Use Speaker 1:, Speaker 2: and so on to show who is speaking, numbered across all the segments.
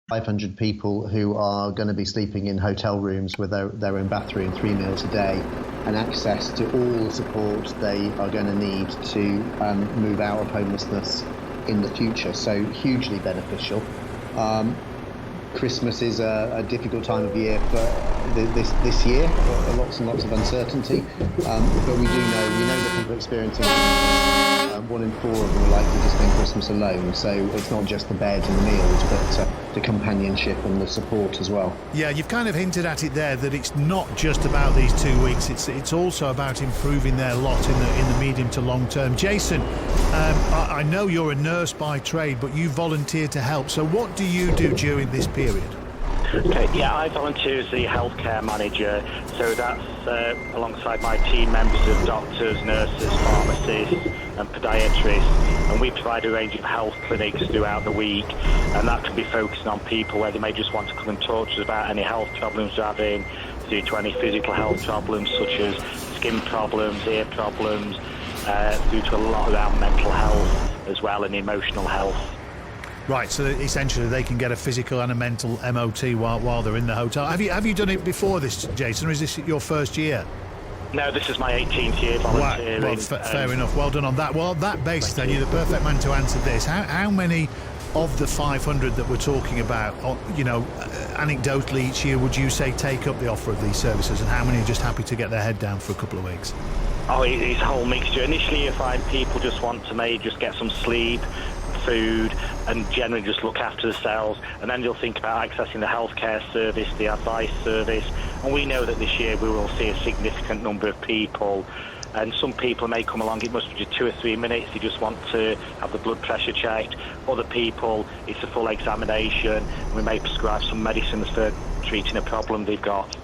Speaker 1: 500 people who are going to be sleeping in hotel rooms with their own bathroom, 3 meals a day, and access to all the support they are going to need to move out of homelessness in the future. So hugely beneficial. Christmas is a difficult time of year for this year, lots and lots of uncertainty. But we know that people experiencing 1 in 4 of them are likely to spend Christmas alone. So it's not just the bed and the meals, but the companionship and the support as well.
Speaker 2: Yeah, you've kind of hinted at it there that it's not just about these 2 weeks. It's also about improving their lot in the medium to long term. Jason, I know you're a nurse by trade, but you volunteer to help. So what do you do during this period?
Speaker 3: Okay, yeah, I volunteer as the healthcare manager, so that's alongside my team members of doctors, nurses, pharmacists and podiatrists, and we provide a range of health clinics throughout the week, and that can be focusing on people where they may just want to come and talk to us about any health problems they're having, through to any physical health problems such as skin problems, ear problems, through to a lot around mental health as well and emotional health.
Speaker 2: Right, so essentially they can get a physical and a mental MOT while they're in the hotel. Have you done it before this, Jason, or is this your first year?
Speaker 3: No, this is my 18th year volunteering.
Speaker 2: Well, fair enough. Well done on that. Well, on that basis, then, you're the perfect man to answer this. How many of the 500 that we're talking about, anecdotally each year, would you say take up the offer of these services, and how many are just happy to get their head down for a couple of weeks?
Speaker 3: Oh, it's a whole mixture. Initially, you find people just want to maybe just get some sleep, food, and generally just look after themselves, and then you'll think about accessing the healthcare service, the advice service, and we know that this year we will see a significant number of people, and some people may come along, it must be just 2 or 3 minutes, they just want to have the blood pressure checked. Other people, it's a full examination, and we may prescribe some medicines for treating a problem they've got.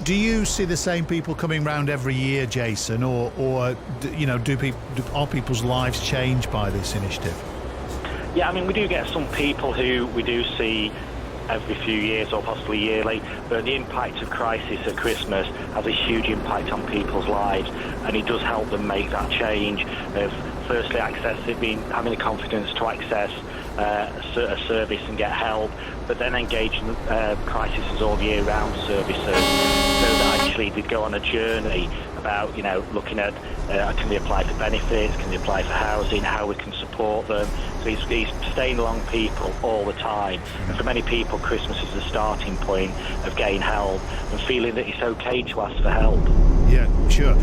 Speaker 2: Do you see the same people coming round every year, Jason, or are people's lives changed by this initiative?
Speaker 3: Yeah, I mean, we do get some people who we do see every few years or possibly yearly, but the impact of crisis at Christmas has a huge impact on people's lives, and it does help them make that change of firstly having the confidence to access a service and get help, but then engage in crises all year round services, so that actually they go on a journey about looking at can they apply for benefits, can they apply for housing, how we can support them. So he's staying along people all the time, and for many people Christmas is the starting point of getting help and feeling that it's okay to ask for help.
Speaker 2: Yeah, sure.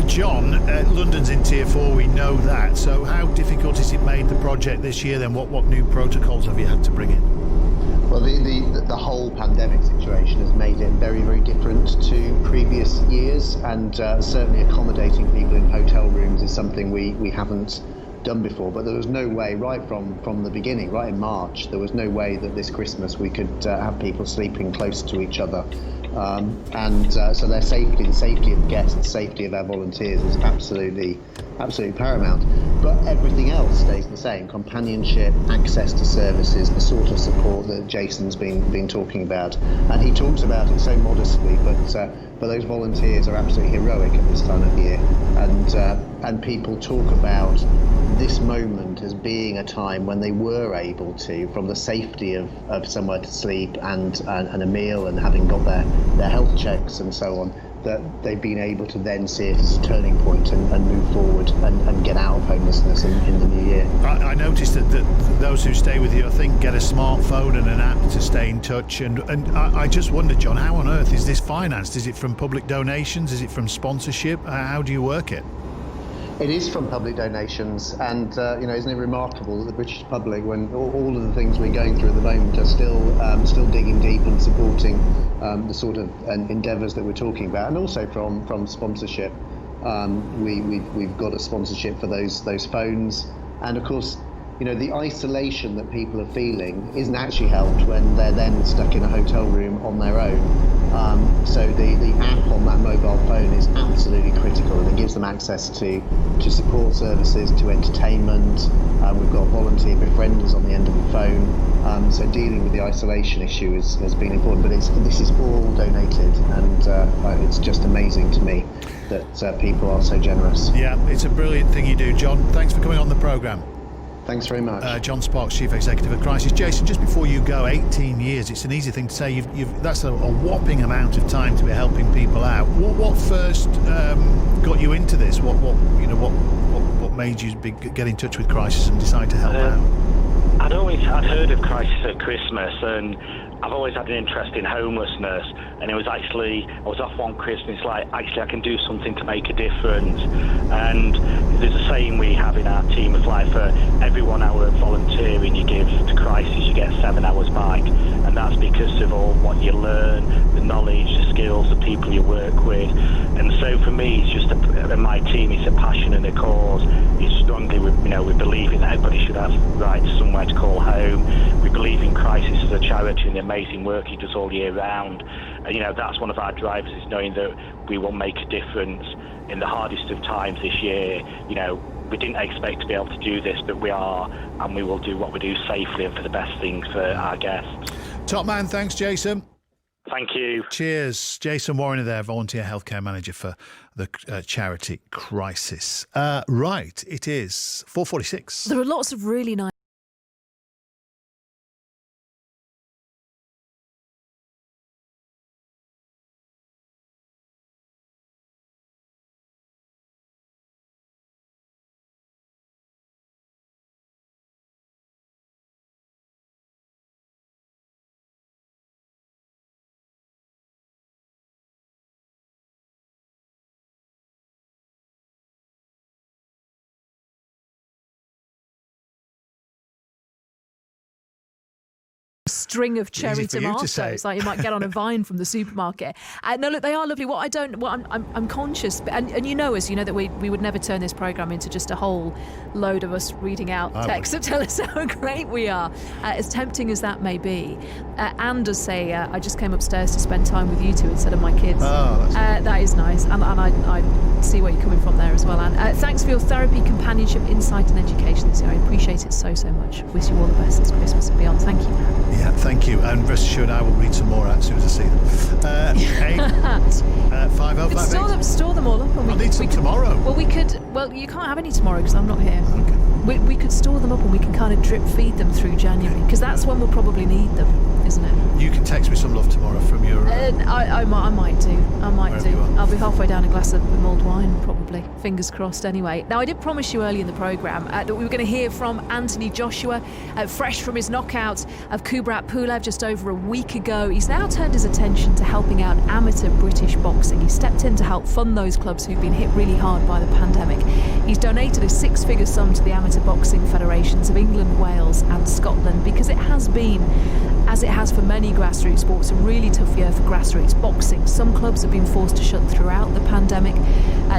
Speaker 2: John, London's in Tier 4, we know that, so how difficult has it made the project this year then? What new protocols have you had to bring in?
Speaker 1: Well, the whole pandemic situation has made it very, very different to previous years, and certainly accommodating people in hotel rooms is something we haven't done before. But there was no way, right from the beginning, right in March, there was no way that this Christmas we could have people sleeping close to each other. So their safety, the safety of guests, the safety of our volunteers is absolutely paramount. But everything else stays the same: companionship, access to services, the sort of support that Jason's been talking about. And he talks about it so modestly, but those volunteers are absolutely heroic at this time of year. And people talk about this moment as being a time when they were able to, from the safety of somewhere to sleep and a meal and having got their health checks and so on, that they've been able to then see it as a turning point and move forward and get out of homelessness in the new year.
Speaker 2: I noticed that those who stay with you, I think, get a smartphone and an app to stay in touch. And I just wondered, John, how on earth is this financed? Is it from public donations? Is it from sponsorship? How do you work it?
Speaker 1: It is from public donations, and isn't it remarkable that the British public, when all of the things we're going through at the moment are still digging deep and supporting the sort of endeavours that we're talking about, and also from sponsorship. We've got a sponsorship for those phones, and of course, the isolation that people are feeling isn't actually helped when they're then stuck in a hotel room on their own. So the app on that mobile phone is absolutely critical, and it gives them access to support services, to entertainment. We've got volunteer befrienders on the end of the phone. So dealing with the isolation issue has been important, but this is all donated, and it's just amazing to me that people are so generous.
Speaker 2: Yeah, it's a brilliant thing you do, John. Thanks for coming on the programme.
Speaker 1: Thanks very much.
Speaker 2: John Sparks, Chief Executive of Crisis. Jason, just before you go, 18 years, it's an easy thing to say. That's a whopping amount of time to be helping people out. What first got you into this? What made you get in touch with Crisis and decide to help out?
Speaker 3: I'd heard of Crisis at Christmas, and I've always had an interest in homelessness, and I was off one Christmas, I can do something to make a difference. And there's a saying we have in our team of for every 1 hour of volunteering you give to Crisis, you get 7 hours back. And that's because of all what you learn, the knowledge, the skills, the people you work with. And so for me, it's just my team, it's a passion and a cause. It's strongly, we believe in that everybody should have right to somewhere to call home. We believe in Crisis as a charity and the amazing work he does all year round. And, that's one of our drivers, is knowing that we will make a difference in the hardest of times this year. We didn't expect to be able to do this, but we are, and we will do what we do safely and for the best things for our guests.
Speaker 2: Top man, thanks, Jason.
Speaker 3: Thank you.
Speaker 2: Cheers. Jason Warriner there, Volunteer Healthcare Manager for the charity Crisis. Right, it is 4:46.
Speaker 4: There are lots of really nice string of cherry tomatoes like you might get on a vine from the supermarket. No, look, they are lovely. I'm conscious, and us, you know that we would never turn this programme into just a whole load of us reading out texts that tell us how great we are, as tempting as that may be. And does say, I just came upstairs to spend time with you two instead of my kids. That is nice, and I see where you're coming from there as well, Anne. Thanks for your therapy, companionship, insight and education this year. I appreciate it so much. Wish you all the best this Christmas and beyond. Thank you, Anne.
Speaker 2: Yeah, thank you. And rest assured, I will read some more out as soon as I see them. 5058.
Speaker 4: Store them all up. And
Speaker 2: I'll need some tomorrow.
Speaker 4: Well, you can't have any tomorrow because I'm not here.
Speaker 2: Okay.
Speaker 4: We could store them up and we can kind of drip feed them through January, because that's when we'll probably need them, isn't it?
Speaker 2: You can text me some love tomorrow from your...
Speaker 4: I might do. I'll be halfway down a glass of mulled wine, probably. Fingers crossed, anyway. Now, I did promise you early in the programme that we were going to hear from Anthony Joshua, fresh from his knockout of Kubrat Pulev just over a week ago. He's now turned his attention to helping out amateur British boxing. He stepped in to help fund those clubs who've been hit really hard by the pandemic. He's donated a six-figure sum to the amateur boxing federations of England, Wales and Scotland, because it has been, as it has for many grassroots sports, a really tough year for grassroots boxing. Some clubs have been forced to shut throughout the pandemic.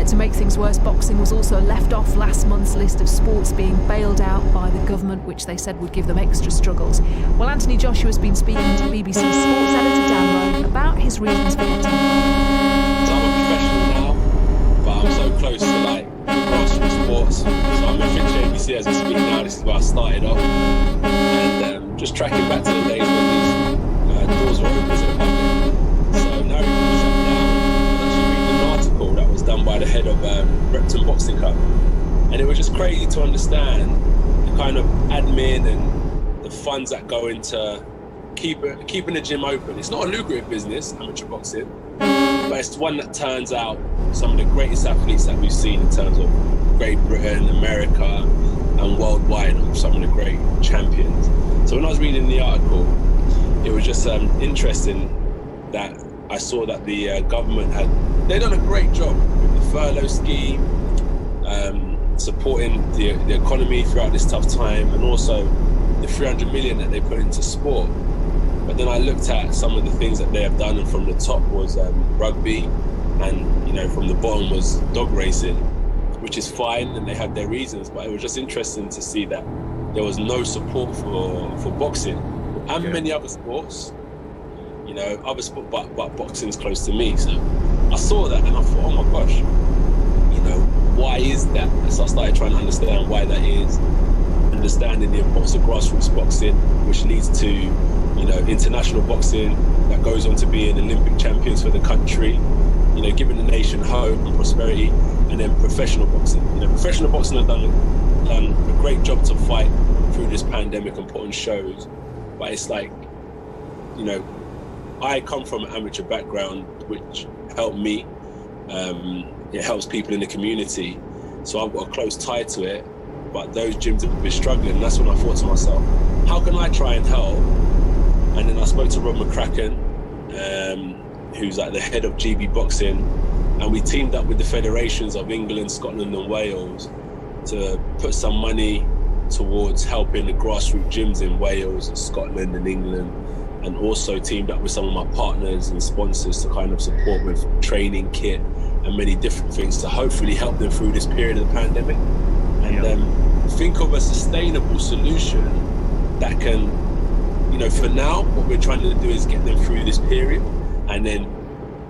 Speaker 4: To make things worse, boxing was also left off last month's list of sports being bailed out by the government, which they said would give them extra struggles. Well, Anthony Joshua has been speaking to BBC sports editor Dan Rowe about his reasons for getting involved.
Speaker 5: So I'm a professional now, but I'm so close to grassroots sports. So I'm at JBC as we speak now. This is where I started off, and just tracking back to the days when these doors were open to the public. So now we've been shut down. I was actually reading an article that was done by the head of Repton Boxing Club, and it was just crazy to understand the kind of admin and the funds that go into keeping the gym open. It's not a lucrative business, amateur boxing, but it's one that turns out some of the greatest athletes that we've seen in terms of Great Britain, America, and worldwide, of some of the great champions. So when I was reading the article, it was just interesting that I saw that the government they'd done a great job with the furlough scheme, supporting the economy throughout this tough time, and also the 300 million that they put into sport. But then I looked at some of the things that they have done, and from the top was rugby, and from the bottom was dog racing, which is fine, and they had their reasons. But it was just interesting to see that there was no support for boxing and many other sports. Other sport, but boxing's close to me. So I saw that and I thought, oh my gosh, why is that? So I started trying to understand why that is, understanding the importance of grassroots boxing, which leads to international boxing that goes on to being Olympic champions for the country, giving the nation hope and prosperity, and then professional boxing. Professional boxing have done a great job to fight through this pandemic and put on shows, but it's like, I come from an amateur background, which helped me. It helps people in the community, so I've got a close tie to it. But those gyms have been struggling, and that's when I thought to myself, how can I try and help? And then I spoke to Rob McCracken, who's like the head of GB Boxing, and we teamed up with the federations of England, Scotland and Wales to put some money towards helping the grassroots gyms in Wales and Scotland and England, and also teamed up with some of my partners and sponsors to kind of support with training kit and many different things to hopefully help them through this period of the pandemic. And think of a sustainable solution that can, for now, what we're trying to do is get them through this period, and then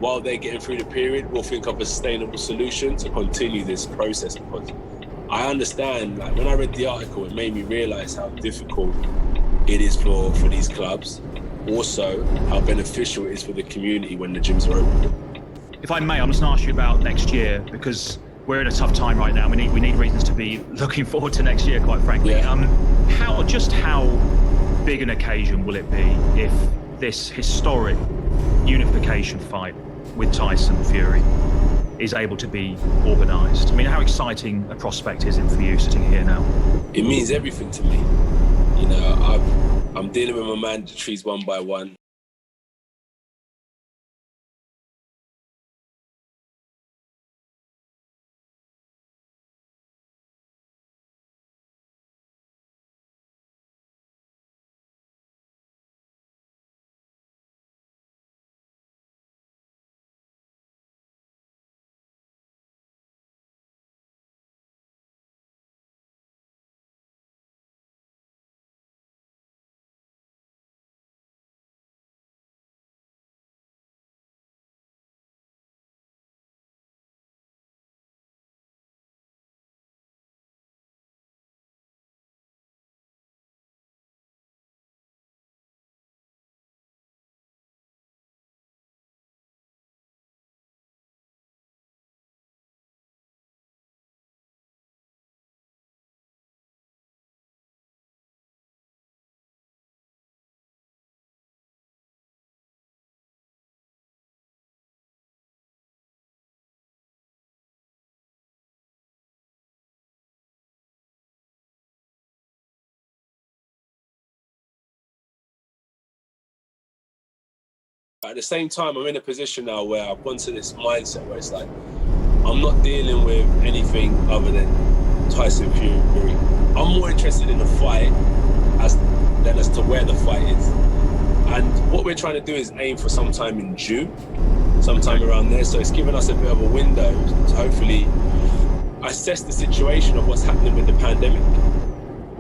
Speaker 5: while they're getting through the period, we'll think of a sustainable solution to continue this process. Because I understand, like, when I read the article, it made me realise how difficult it is for these clubs, also how beneficial it is for the community when the gyms are open.
Speaker 6: If I may, I'm just going to ask you about next year, because we're in a tough time right now. We need reasons to be looking forward to next year, quite frankly.
Speaker 5: Yeah.
Speaker 6: How big an occasion will it be if this historic unification fight with Tyson Fury is able to be organised? I mean, how exciting a prospect is it for you sitting here now?
Speaker 5: It means everything to me. I'm dealing with my mandatories one by one. At the same time, I'm in a position now where I've gone to this mindset where it's like, I'm not dealing with anything other than Tyson Fury. I'm more interested in the fight as to where the fight is. And what we're trying to do is aim for sometime in June, sometime around there. So it's given us a bit of a window to hopefully assess the situation of what's happening with the pandemic.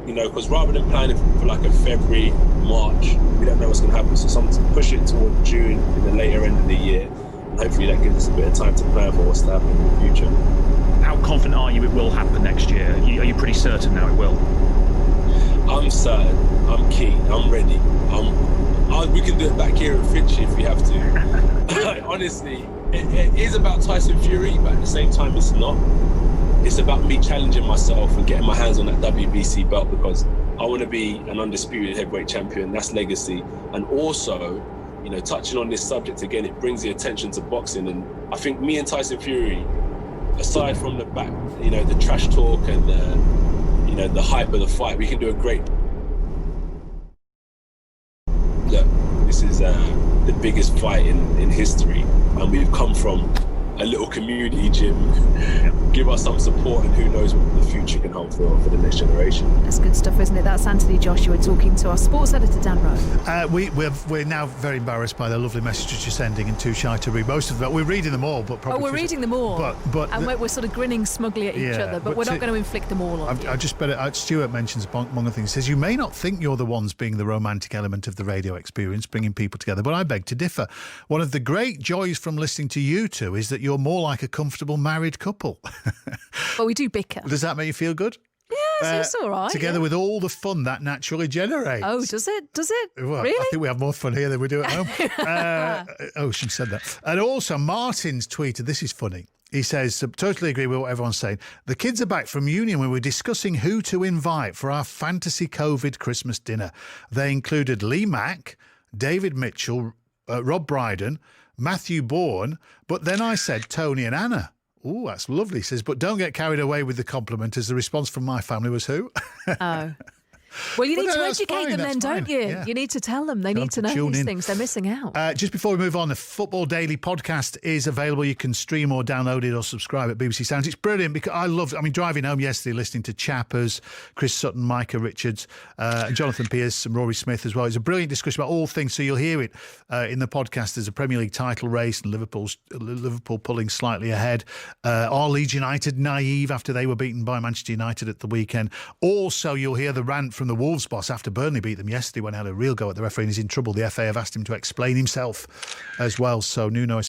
Speaker 5: Because rather than planning for like a February, March, we don't know what's going to happen. So push it toward June in the later end of the year. And hopefully that gives us a bit of time to plan for what's to happen in the future.
Speaker 6: How confident are you it will happen next year? Are you pretty certain now it will?
Speaker 5: I'm certain. I'm keen. I'm ready. We can do it back here in Finchley if we have to. Honestly, it is about Tyson Fury, but at the same time it's not. It's about me challenging myself and getting my hands on that WBC belt, because I want to be an undisputed heavyweight champion. That's legacy. And also, touching on this subject again, it brings the attention to boxing. And I think me and Tyson Fury, aside from the trash talk and the hype of the fight, we can do a great. Look, this is the biggest fight in history, and we've come from a little community gym. Give us some support, and who knows what the future can hold for the next generation.
Speaker 4: That's good stuff, isn't it? That's Anthony Joshua talking to our sports editor Dan Rowe.
Speaker 2: We're now very embarrassed by the lovely messages you're sending and too shy to read most of them. We're reading them all, but probably.
Speaker 4: We're reading them all. And we're sort of grinning smugly at each other, but we're not going to inflict them all on you.
Speaker 2: I just better. Stuart mentions among other things. He says you may not think you're the ones being the romantic element of the radio experience, bringing people together, but I beg to differ. One of the great joys from listening to you two is that you're more like a comfortable married couple.
Speaker 4: Well, we do bicker.
Speaker 2: Does that make you feel good?
Speaker 4: It's all right.
Speaker 2: Together with all the fun that naturally generates.
Speaker 4: Oh, does it?
Speaker 2: Well,
Speaker 4: Really?
Speaker 2: I think we have more fun here than we do at home. She said that. And also, Martin's tweeted, this is funny. He says, totally agree with what everyone's saying. The kids are back from uni when we're discussing who to invite for our fantasy COVID Christmas dinner. They included Lee Mack, David Mitchell, Rob Brydon, Matthew Bourne, but then I said Tony and Anna. Oh, that's lovely. He says, but don't get carried away with the compliment, as the response from my family was who?
Speaker 4: Oh. Well, you need to educate them then, don't you?
Speaker 2: Yeah.
Speaker 4: You need to tell them. They need to know these things. They're missing out.
Speaker 2: Just before we move on, the Football Daily podcast is available. You can stream or download it or subscribe at BBC Sounds. It's brilliant because driving home yesterday, listening to Chappers, Chris Sutton, Micah Richards, Jonathan Pearce and Rory Smith as well. It's a brilliant discussion about all things. So you'll hear it in the podcast. There's a Premier League title race and Liverpool pulling slightly ahead. Are Leeds United naive after they were beaten by Manchester United at the weekend? Also, you'll hear the rant from the Wolves boss after Burnley beat them yesterday when he had a real go at the referee and he's in trouble. The FA have asked him to explain himself as well. So Nuno is...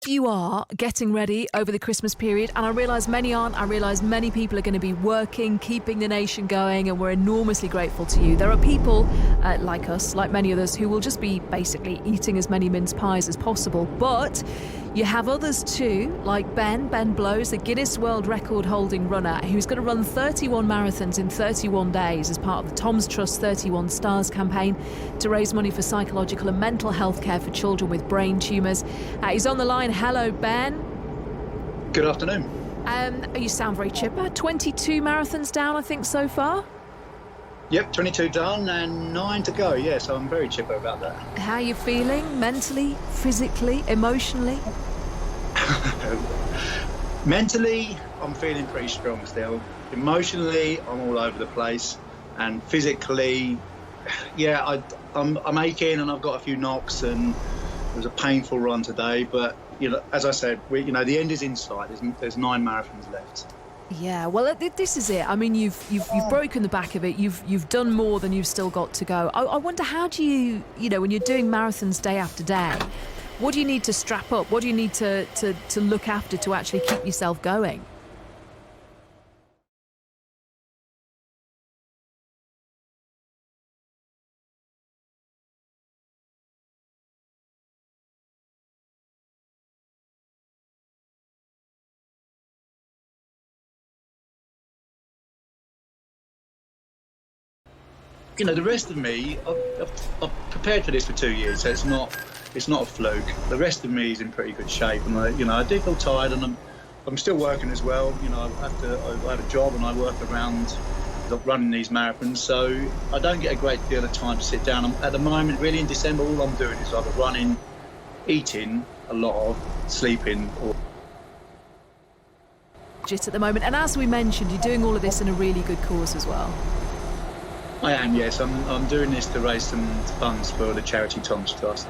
Speaker 4: You are getting ready over the Christmas period, and I realise many aren't. I realise many people are going to be working, keeping the nation going, and we're enormously grateful to you. There are people like us, like many others, who will just be basically eating as many mince pies as possible. But you have others too, like Ben Blows, the Guinness World Record holding runner, who's going to run 31 marathons in 31 days as part of the Tom's Trust 31 Stars campaign to raise money for psychological and mental health care for children with brain tumours. He's on the line. Hello, Ben.
Speaker 7: Good afternoon.
Speaker 4: You sound very chipper. 22 marathons down, I think, so far?
Speaker 7: Yep, 22 done and 9 to go. Yeah, so I'm very chipper about that.
Speaker 4: How are you feeling mentally, physically, emotionally?
Speaker 7: Mentally, I'm feeling pretty strong still. Emotionally, I'm all over the place. And physically, yeah, I'm aching and I've got a few knocks and it was a painful run today. But, you know, as I said, the end is in sight. There's 9 marathons left.
Speaker 4: Yeah, well, this is it. I mean, you've broken the back of it. You've done more than you've still got to go. I wonder, how do you when you're doing marathons day after day, what do you need to strap up? What do you need to look after to actually keep yourself going?
Speaker 7: You know, the rest of me, I've prepared for this for 2 years, so it's not a fluke. The rest of me is in pretty good shape, and I do feel tired, and I'm still working as well. You know, I have a job and I work around running these marathons, so I don't get a great deal of time to sit down. At the moment, really in December, all I'm doing is either running, eating a lot of, sleeping, or
Speaker 4: At the moment, and as we mentioned, you're doing all of this in a really good cause as well.
Speaker 7: I am, yes. I'm doing this to raise some funds for the charity Tom's Trust.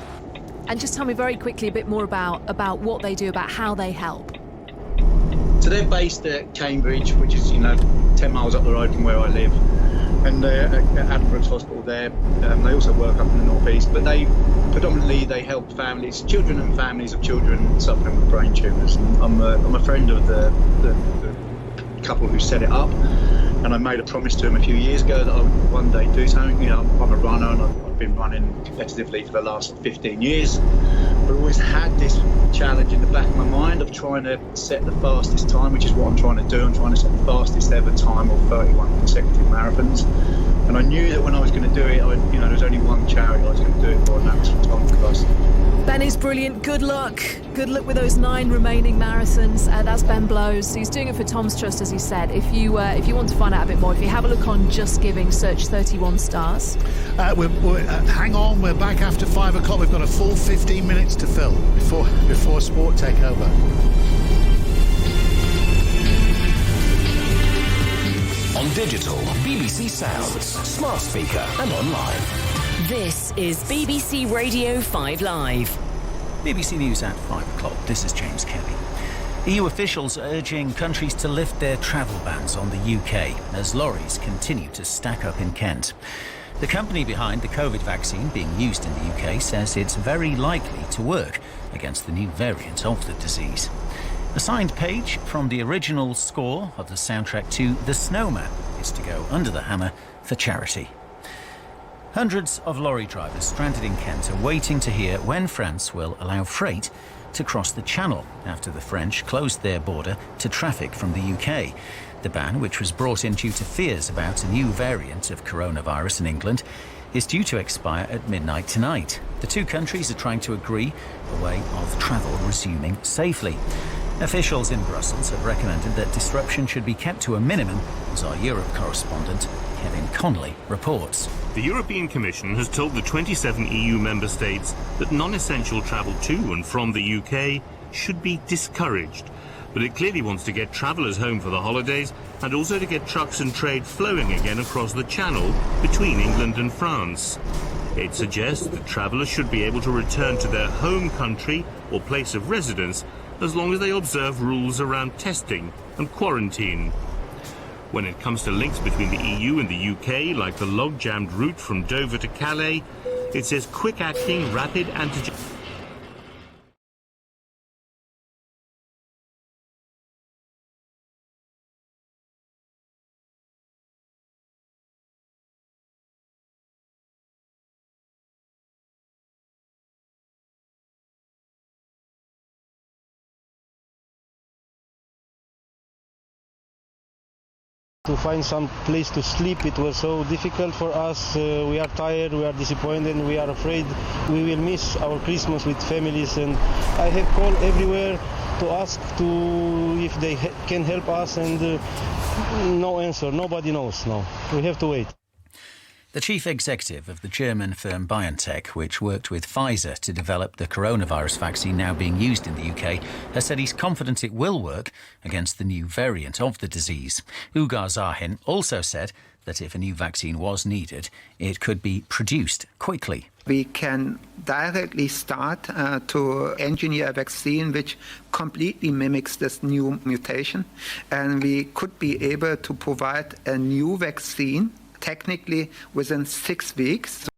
Speaker 4: And just tell me very quickly a bit more about what they do, about how they help.
Speaker 7: So they're based at Cambridge, which is 10 miles up the road from where I live, and they're at Addenbrooke's Hospital there. They also work up in the northeast, but they help families, children and families of children suffering with brain tumours. I'm a friend of the couple who set it up. And I made a promise to him a few years ago that I would one day do something. You know, I'm a runner and I've been running competitively for the last 15 years. But I've always had this challenge in the back of my mind of trying to set the fastest time, which is what I'm trying to do. I'm trying to set the fastest ever time of 31 consecutive marathons. And I knew that when I was going to do it, there was only one charity I was going to do it for, and that was for Tom's Trust.
Speaker 4: Ben is brilliant. Good luck. Good luck with those 9 remaining marathons. That's Ben Blows. He's doing it for Tom's Trust, as he said. If you want to find out a bit more, if you have a look on Just Giving, search 31 Stars.
Speaker 2: Hang on, we're back after 5 o'clock. We've got a full 15 minutes to fill before sport take over.
Speaker 8: On digital, BBC Sounds, smart speaker and online.
Speaker 9: This is BBC Radio 5 Live.
Speaker 10: BBC News at 5 o'clock. This is James Kelly. EU officials are urging countries to lift their travel bans on the UK as lorries continue to stack up in Kent. The company behind the COVID vaccine being used in the UK says it's very likely to work against the new variant of the disease. A signed page from the original score of the soundtrack to The Snowman is to go under the hammer for charity. Hundreds of lorry drivers stranded in Kent are waiting to hear when France will allow freight to cross the Channel after the French closed their border to traffic from the UK. The ban, which was brought in due to fears about a new variant of coronavirus in England, is due to expire at midnight tonight. The two countries are trying to agree a way of travel resuming safely. Officials in Brussels have recommended that disruption should be kept to a minimum, as our Europe correspondent Kevin Connolly reports.
Speaker 11: The European Commission has told the 27 EU member states that non-essential travel to and from the UK should be discouraged. But it clearly wants to get travellers home for the holidays and also to get trucks and trade flowing again across the Channel between England and France. It suggests that travellers should be able to return to their home country or place of residence as long as they observe rules around testing and quarantine. When it comes to links between the EU and the UK, like the log-jammed route from Dover to Calais, it says quick-acting, rapid antigen...
Speaker 12: To find some place to sleep, it was so difficult for us. We are tired, we are disappointed, we are afraid we will miss our Christmas with families. And I have called everywhere to ask if they can help us, and no answer. Nobody knows now. We have to wait.
Speaker 10: The chief executive of the German firm BioNTech, which worked with Pfizer to develop the coronavirus vaccine now being used in the UK, has said he's confident it will work against the new variant of the disease. Ugar Zahin also said that if a new vaccine was needed, it could be produced quickly.
Speaker 13: We can directly start to engineer a vaccine which completely mimics this new mutation, and we could be able to provide a new vaccine technically within 6 weeks.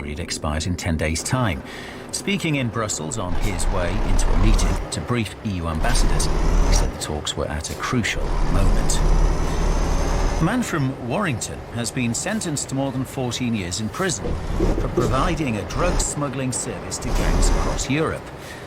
Speaker 10: It expires in 10 days' time. Speaking in Brussels on his way into a meeting to brief EU ambassadors, he said the talks were at a crucial moment. A man from Warrington has been sentenced to more than 14 years in prison for providing a drug smuggling service to gangs across Europe.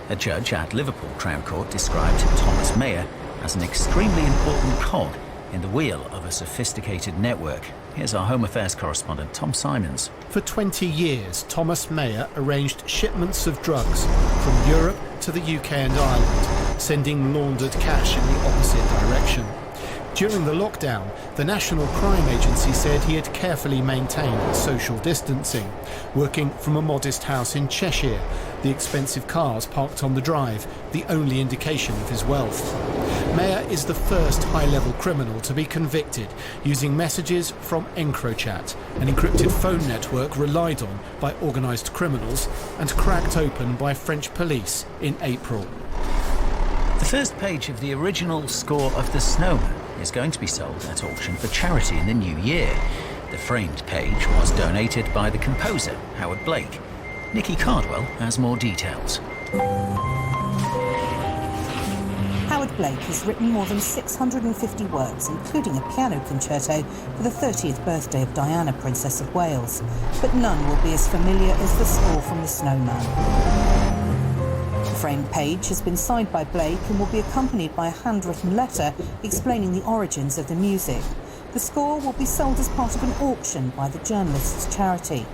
Speaker 10: A judge at Liverpool Crown Court described Thomas Mayer as an extremely important cog in the wheel of a sophisticated network. Here's our Home Affairs correspondent, Tom Simons.
Speaker 14: For 20 years, Thomas Mayer arranged shipments of drugs from Europe to the UK and Ireland, sending laundered cash in the opposite direction. During the lockdown, the National Crime Agency said he had carefully maintained social distancing, working from a modest house in Cheshire, the expensive cars parked on the drive, the only indication of his wealth. Mayer is the first high-level criminal to be convicted using messages from EncroChat, an encrypted phone network relied on by organised criminals and cracked open by French police in April.
Speaker 10: The first page of the original score of The Snowman is going to be sold at auction for charity in the new year. The framed page was donated by the composer, Howard Blake. Nicky Cardwell has more details.
Speaker 15: Howard Blake has written more than 650 works, including a piano concerto for the 30th birthday of Diana, Princess of Wales. But none will be as familiar as the score from The Snowman. The framed page has been signed by Blake and will be accompanied by a handwritten letter explaining the origins of the music. The score will be sold as part of an auction by the journalist's charity.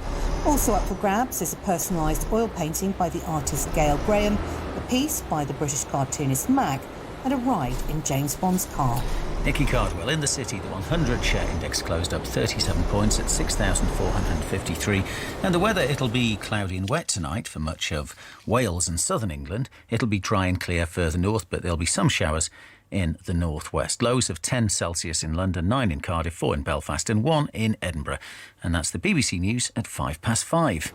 Speaker 15: Also up for grabs is a personalised oil painting by the artist Gail Graham, a piece by the British cartoonist Mag, and a ride in James Bond's car.
Speaker 10: Nicky Cardwell. In the city, the 100 share index closed up 37 points at 6,453. And the weather, it'll be cloudy and wet tonight for much of Wales and southern England. It'll be dry and clear further north, but there'll be some showers in the northwest. Lows of 10 Celsius in London, 9 in Cardiff, 4 in Belfast and 1 in Edinburgh. And that's the BBC News at 5:05.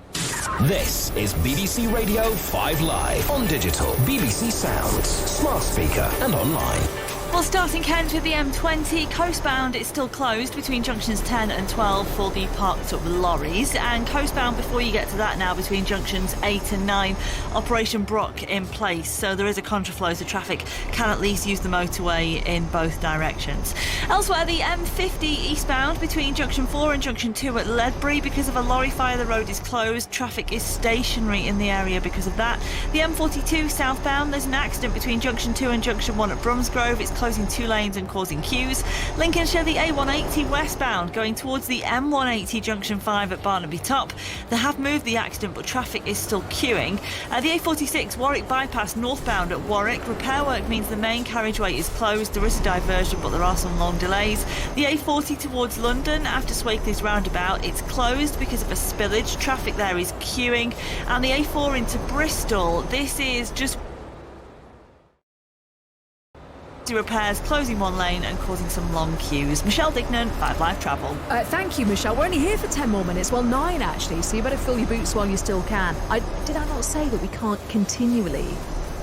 Speaker 8: This is BBC Radio 5 Live on digital, BBC Sounds, smart speaker and online.
Speaker 16: Well, starting Kent with the M20, coastbound is still closed between junctions 10 and 12 for the parked up lorries. And coastbound, before you get to that now, between junctions 8 and 9, Operation Brock in place. So there is a contraflow, so traffic can at least use the motorway in both directions. Elsewhere, the M50 eastbound between junction 4 and junction 2 at Ledbury, because of a lorry fire, the road is closed. Traffic is stationary in the area because of that. The M42 southbound, there's an accident between junction 2 and junction 1 at Bromsgrove. It's closing 2 lanes and causing queues. Lincolnshire, the A180 westbound going towards the M180 junction 5 at Barnaby Top. They have moved the accident, but traffic is still queuing. The A46 Warwick bypass northbound at Warwick. Repair work means the main carriageway is closed. There is a diversion, but there are some long delays. The A40 towards London after Swakeleys roundabout, it's closed because of a spillage. Traffic there is queuing. And the A4 into Bristol, this is just repairs, closing 1 lane and causing some long queues. Michelle Dignan, 5 Live Travel.
Speaker 4: Thank you, Michelle. We're only here for 10 more minutes. Well, 9 actually, so you better fill your boots while you still can. Did I not say that we can't continually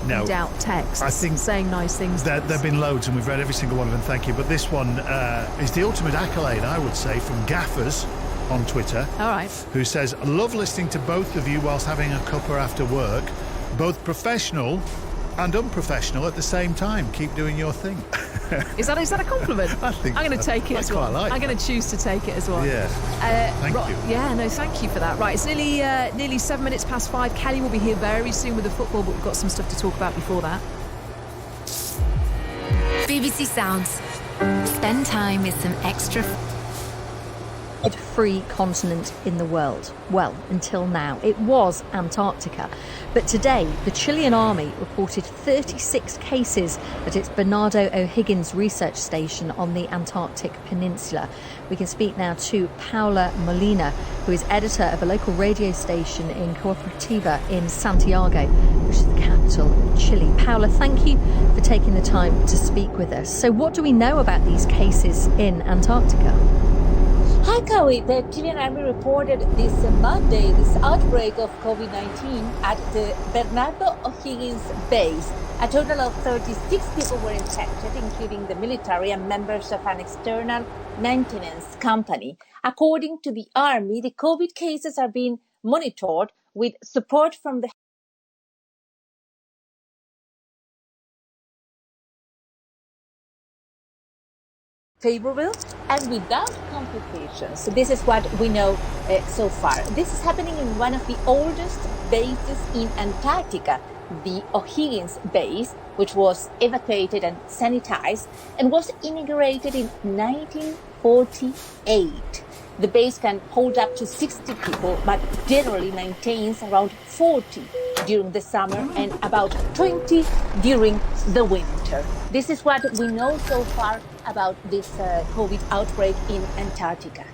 Speaker 4: read out texts
Speaker 2: I think
Speaker 4: saying nice things?
Speaker 2: There have been loads and we've read every single one of them, thank you. But this one is the ultimate accolade, I would say, from Gaffers on Twitter.
Speaker 4: All right.
Speaker 2: Who says, love listening to both of you whilst having a cuppa after work. Both professional and unprofessional at the same time. Keep doing your thing.
Speaker 4: Is that a compliment?
Speaker 2: I think
Speaker 4: I'm going to take it as well. I'm going to choose to take it as well.
Speaker 2: Yeah. Thank you.
Speaker 4: Yeah, no, thank you for that. Right, it's nearly 7 minutes past 5. Kelly will be here very soon with the football, but we've got some stuff to talk about before that.
Speaker 17: BBC Sounds. Spend time with some extra...
Speaker 18: free continent in the world. Well, until now. It was Antarctica. But today, the Chilean army reported 36 cases at its Bernardo O'Higgins research station on the Antarctic Peninsula. We can speak now to Paula Molina, who is editor of a local radio station in Cooperativa in Santiago, which is the capital of Chile. Paula, thank you for taking the time to speak with us. So what do we know about these cases in Antarctica?
Speaker 19: Hi, Chloe. The Chilean army reported this Monday this outbreak of COVID-19 at the Bernardo O'Higgins base. A total of 36 people were infected, including the military and members of an external maintenance company. According to the army, the COVID cases are being monitored with support from the favorable and without complications. So this is what we know so far. This is happening in one of the oldest bases in Antarctica, the O'Higgins base, which was evacuated and sanitized and was inaugurated in 1948. The base can hold up to 60 people, but generally maintains around 40 during the summer and about 20 during the winter. This is what we know so far about this COVID outbreak in Antarctica.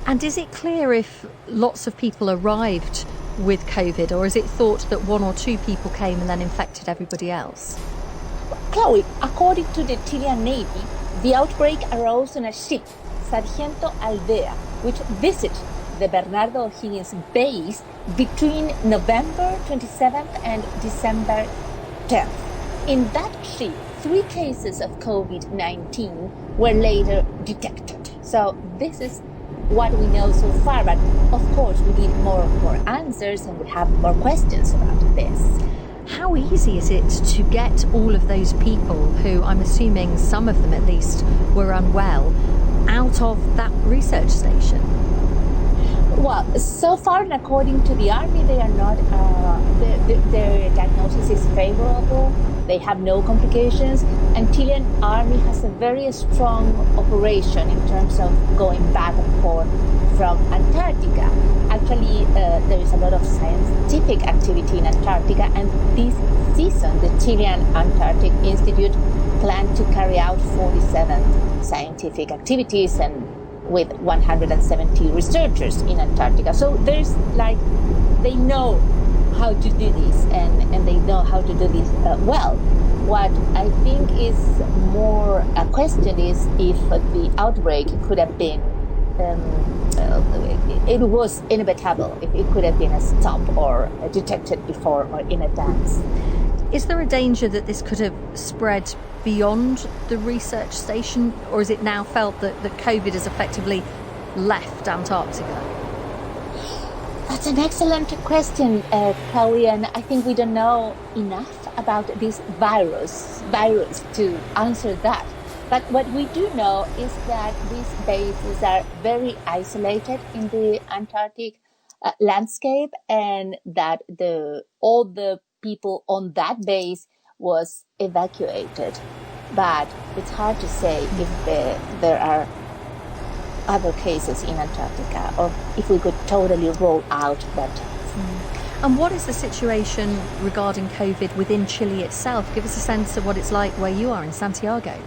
Speaker 18: And is it clear if lots of people arrived with COVID, or is it thought that 1 or 2 people came and then infected everybody else?
Speaker 19: Chloe, according to the Chilean Navy, the outbreak arose on a ship, Sargento Aldea, which visited the Bernardo O'Higgins base between November 27th and December 10th. In that ship, 3 cases of COVID-19 were later detected. So this is what we know so far, but of course we need more answers and we have more questions about this.
Speaker 18: How easy is it to get all of those people who, I'm assuming some of them at least, were unwell, out of that research station?
Speaker 19: Well, so far, and according to the army, they are not. Their diagnosis is favorable. They have no complications, and Chilean army has a very strong operation in terms of going back and forth from Antarctica. Actually, there is a lot of scientific activity in Antarctica, and this season, the Chilean Antarctic Institute planned to carry out 47 scientific activities and with 170 researchers in Antarctica. So there's they know how to do this, and they know how to do this well. What I think is more a question is if the outbreak could have been, it was inevitable, if it could have been a stop or detected before or in advance.
Speaker 18: Is there a danger that this could have spread beyond the research station, or is it now felt that COVID has effectively left Antarctica?
Speaker 19: That's an excellent question, Chloe, and I think we don't know enough about this virus to answer that. But what we do know is that these bases are very isolated in the Antarctic landscape, and that all the people on that base was evacuated. But it's hard to say if there are other cases in Antarctica, or if we could totally roll out that.
Speaker 18: And what is the situation regarding COVID within Chile itself? Give us a sense of what it's like where you are in Santiago.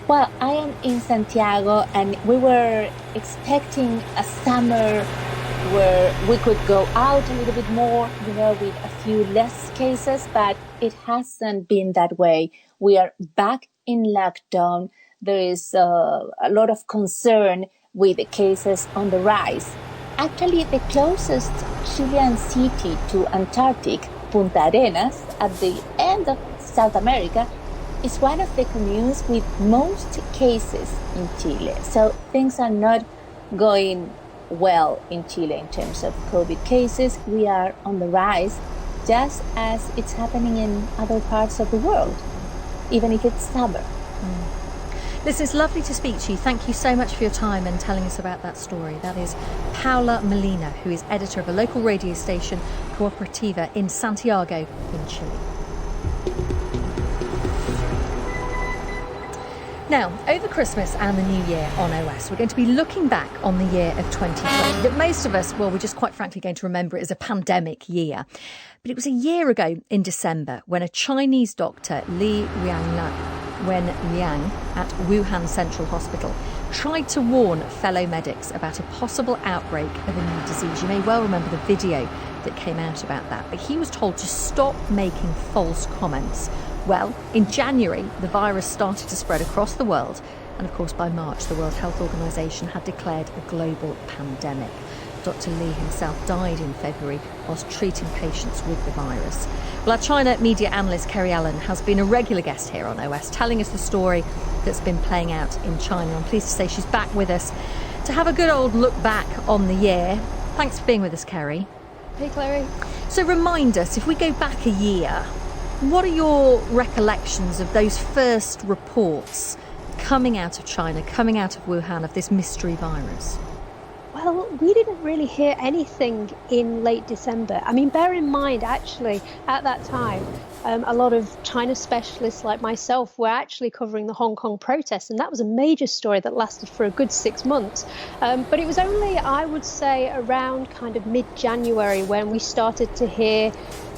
Speaker 19: Well, I am in Santiago, and we were expecting a summer where we could go out a little bit more, with a few less cases, but it hasn't been that way. We are back in lockdown. There is a lot of concern with the cases on the rise. Actually, the closest Chilean city to Antarctic, Punta Arenas, at the end of South America, is one of the communes with most cases in Chile. So things are not going well in Chile in terms of COVID cases. We are on the rise, just as it's happening in other parts of the world, even if it's summer.
Speaker 18: Listen, it's lovely to speak to you. Thank you so much for your time and telling us about that story. That is Paula Molina, who is editor of a local radio station, Cooperativa, in Santiago, in Chile. Now, over Christmas and the New Year on OS, we're going to be looking back on the year of 2020. That most of us, well, we're just quite frankly going to remember it as a pandemic year. But it was a year ago in December when a Chinese doctor, Li Wenliang, at Wuhan Central Hospital, tried to warn fellow medics about a possible outbreak of a new disease. You may well remember the video that came out about that. But he was told to stop making false comments. Well, in January, the virus started to spread across the world. And of course, by March, the World Health Organization had declared a global pandemic. Dr. Li himself died in February whilst treating patients with the virus. Well, our China media analyst, Kerry Allen, has been a regular guest here on OS, telling us the story that's been playing out in China. I'm pleased to say she's back with us to have a good old look back on the year. Thanks for being with us, Kerry.
Speaker 20: Hey, Chloe.
Speaker 18: So remind us, if we go back a year, what are your recollections of those first reports coming out of China, coming out of Wuhan, of this mystery virus?
Speaker 20: Well, we didn't really hear anything in late December. I mean, bear in mind, actually, at that time, a lot of China specialists like myself were actually covering the Hong Kong protests, and that was a major story that lasted for a good 6 months. But it was only, I would say, around kind of mid-January when we started to hear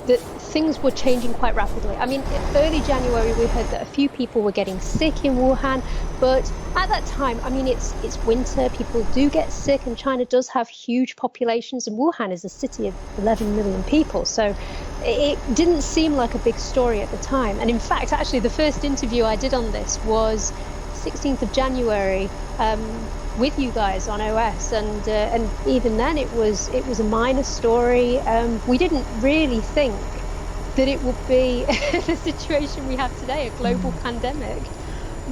Speaker 20: that things were changing quite rapidly. I mean, early January, we heard that a few people were getting sick in Wuhan, but at that time, I mean, it's winter, people do get sick, and China does have huge populations, and Wuhan is a city of 11 million people, so it didn't seem like a big story at the time. And in fact, actually, the first interview I did on this was 16th of January, with you guys on OS, and even then it was a minor story. We didn't really think that it would be the situation we have today, a global pandemic.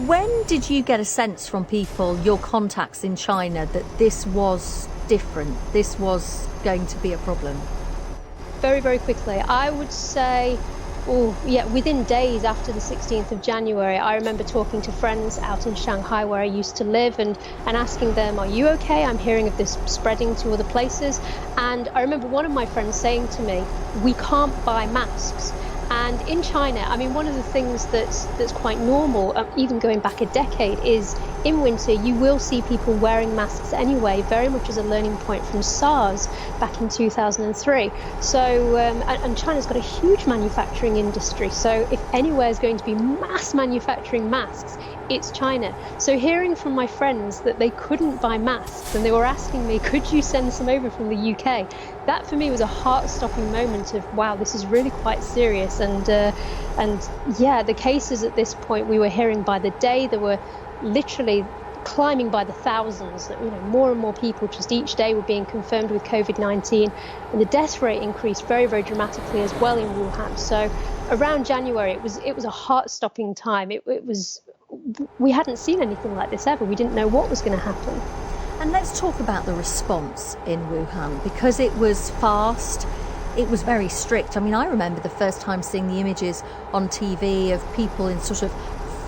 Speaker 18: When did you get a sense from people, your contacts in China, that this was different, this was going to be a problem?
Speaker 20: Very, very quickly. I would say, within days after the 16th of January, I remember talking to friends out in Shanghai where I used to live and asking them, are you okay? I'm hearing of this spreading to other places. And I remember one of my friends saying to me, we can't buy masks. And in China, I mean, one of the things that's quite normal, even going back a decade, is in winter you will see people wearing masks anyway, very much as a learning point from SARS back in 2003. So, and China's got a huge manufacturing industry. So if anywhere is going to be mass manufacturing masks, it's China. So hearing from my friends that they couldn't buy masks and they were asking me, could you send some over from the UK? That for me was a heart-stopping moment of, wow, this is really quite serious. And yeah, the cases at this point we were hearing by the day, there were literally climbing by the thousands. You know, more and more people just each day were being confirmed with COVID-19, and the death rate increased very, very dramatically as well in Wuhan. So around January, it was a heart-stopping time. We hadn't seen anything like this ever. We didn't know what was going to happen.
Speaker 18: And let's talk about the response in Wuhan, because it was fast. It was very strict. I mean, I remember the first time seeing the images on TV of people in sort of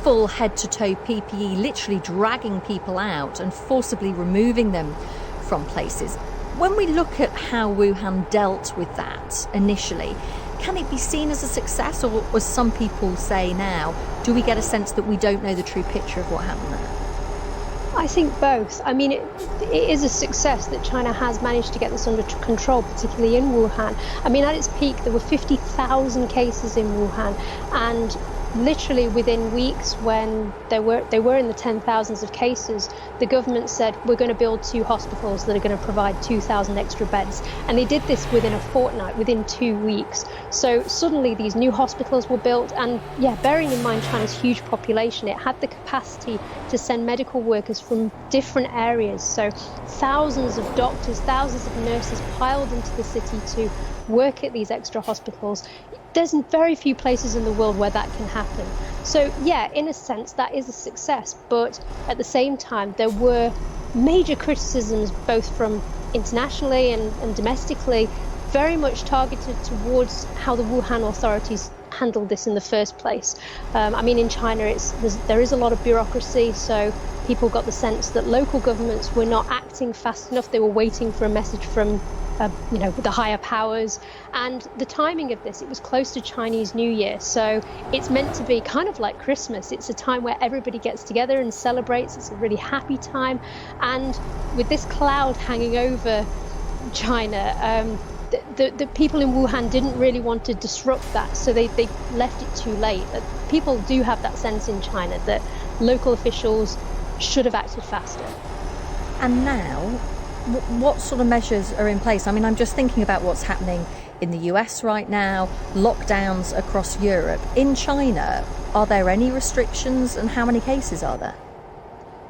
Speaker 18: full head-to-toe PPE, literally dragging people out and forcibly removing them from places. When we look at how Wuhan dealt with that initially, can it be seen as a success, or as some people say now, do we get a sense that we don't know the true picture of what happened there?
Speaker 20: I think both. I mean, it is a success that China has managed to get this under control, particularly in Wuhan. I mean, at its peak, there were 50,000 cases in Wuhan, and literally within weeks, when they were in the 10,000s of cases, the government said, we're going to build 2 hospitals that are going to provide 2,000 extra beds. And they did this within a fortnight, within 2 weeks. So suddenly these new hospitals were built, and yeah, bearing in mind China's huge population, it had the capacity to send medical workers from different areas. So thousands of doctors, thousands of nurses piled into the city to work at these extra hospitals. There's very few places in the world where that can happen. So yeah, in a sense, that is a success. But at the same time, there were major criticisms, both from internationally and domestically, very much targeted towards how the Wuhan authorities handled this in the first place. I mean, in China, there is a lot of bureaucracy, so people got the sense that local governments were not acting fast enough. They were waiting for a message from the higher powers. And the timing of this, it was close to Chinese New Year. So it's meant to be kind of like Christmas. It's a time where everybody gets together and celebrates. It's a really happy time. And with this cloud hanging over China, the people in Wuhan didn't really want to disrupt that. So they left it too late. People do have that sense in China that local officials should have acted faster.
Speaker 18: And now, what sort of measures are in place? I mean, I'm just thinking about what's happening in the US right now, lockdowns across Europe. In China, are there any restrictions, and how many cases are there?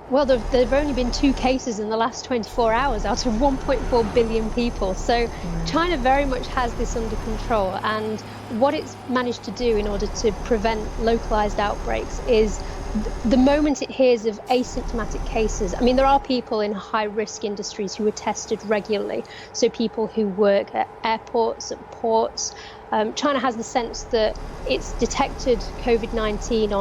Speaker 20: Well, there have only been 2 cases in the last 24 hours out of 1.4 billion people. So China very much has this under control. And what it's managed to do in order to prevent localized outbreaks is the moment it hears of asymptomatic cases. I mean, there are people in high-risk industries who are tested regularly. So people who work at airports, at ports. China has the sense that it's detected COVID-19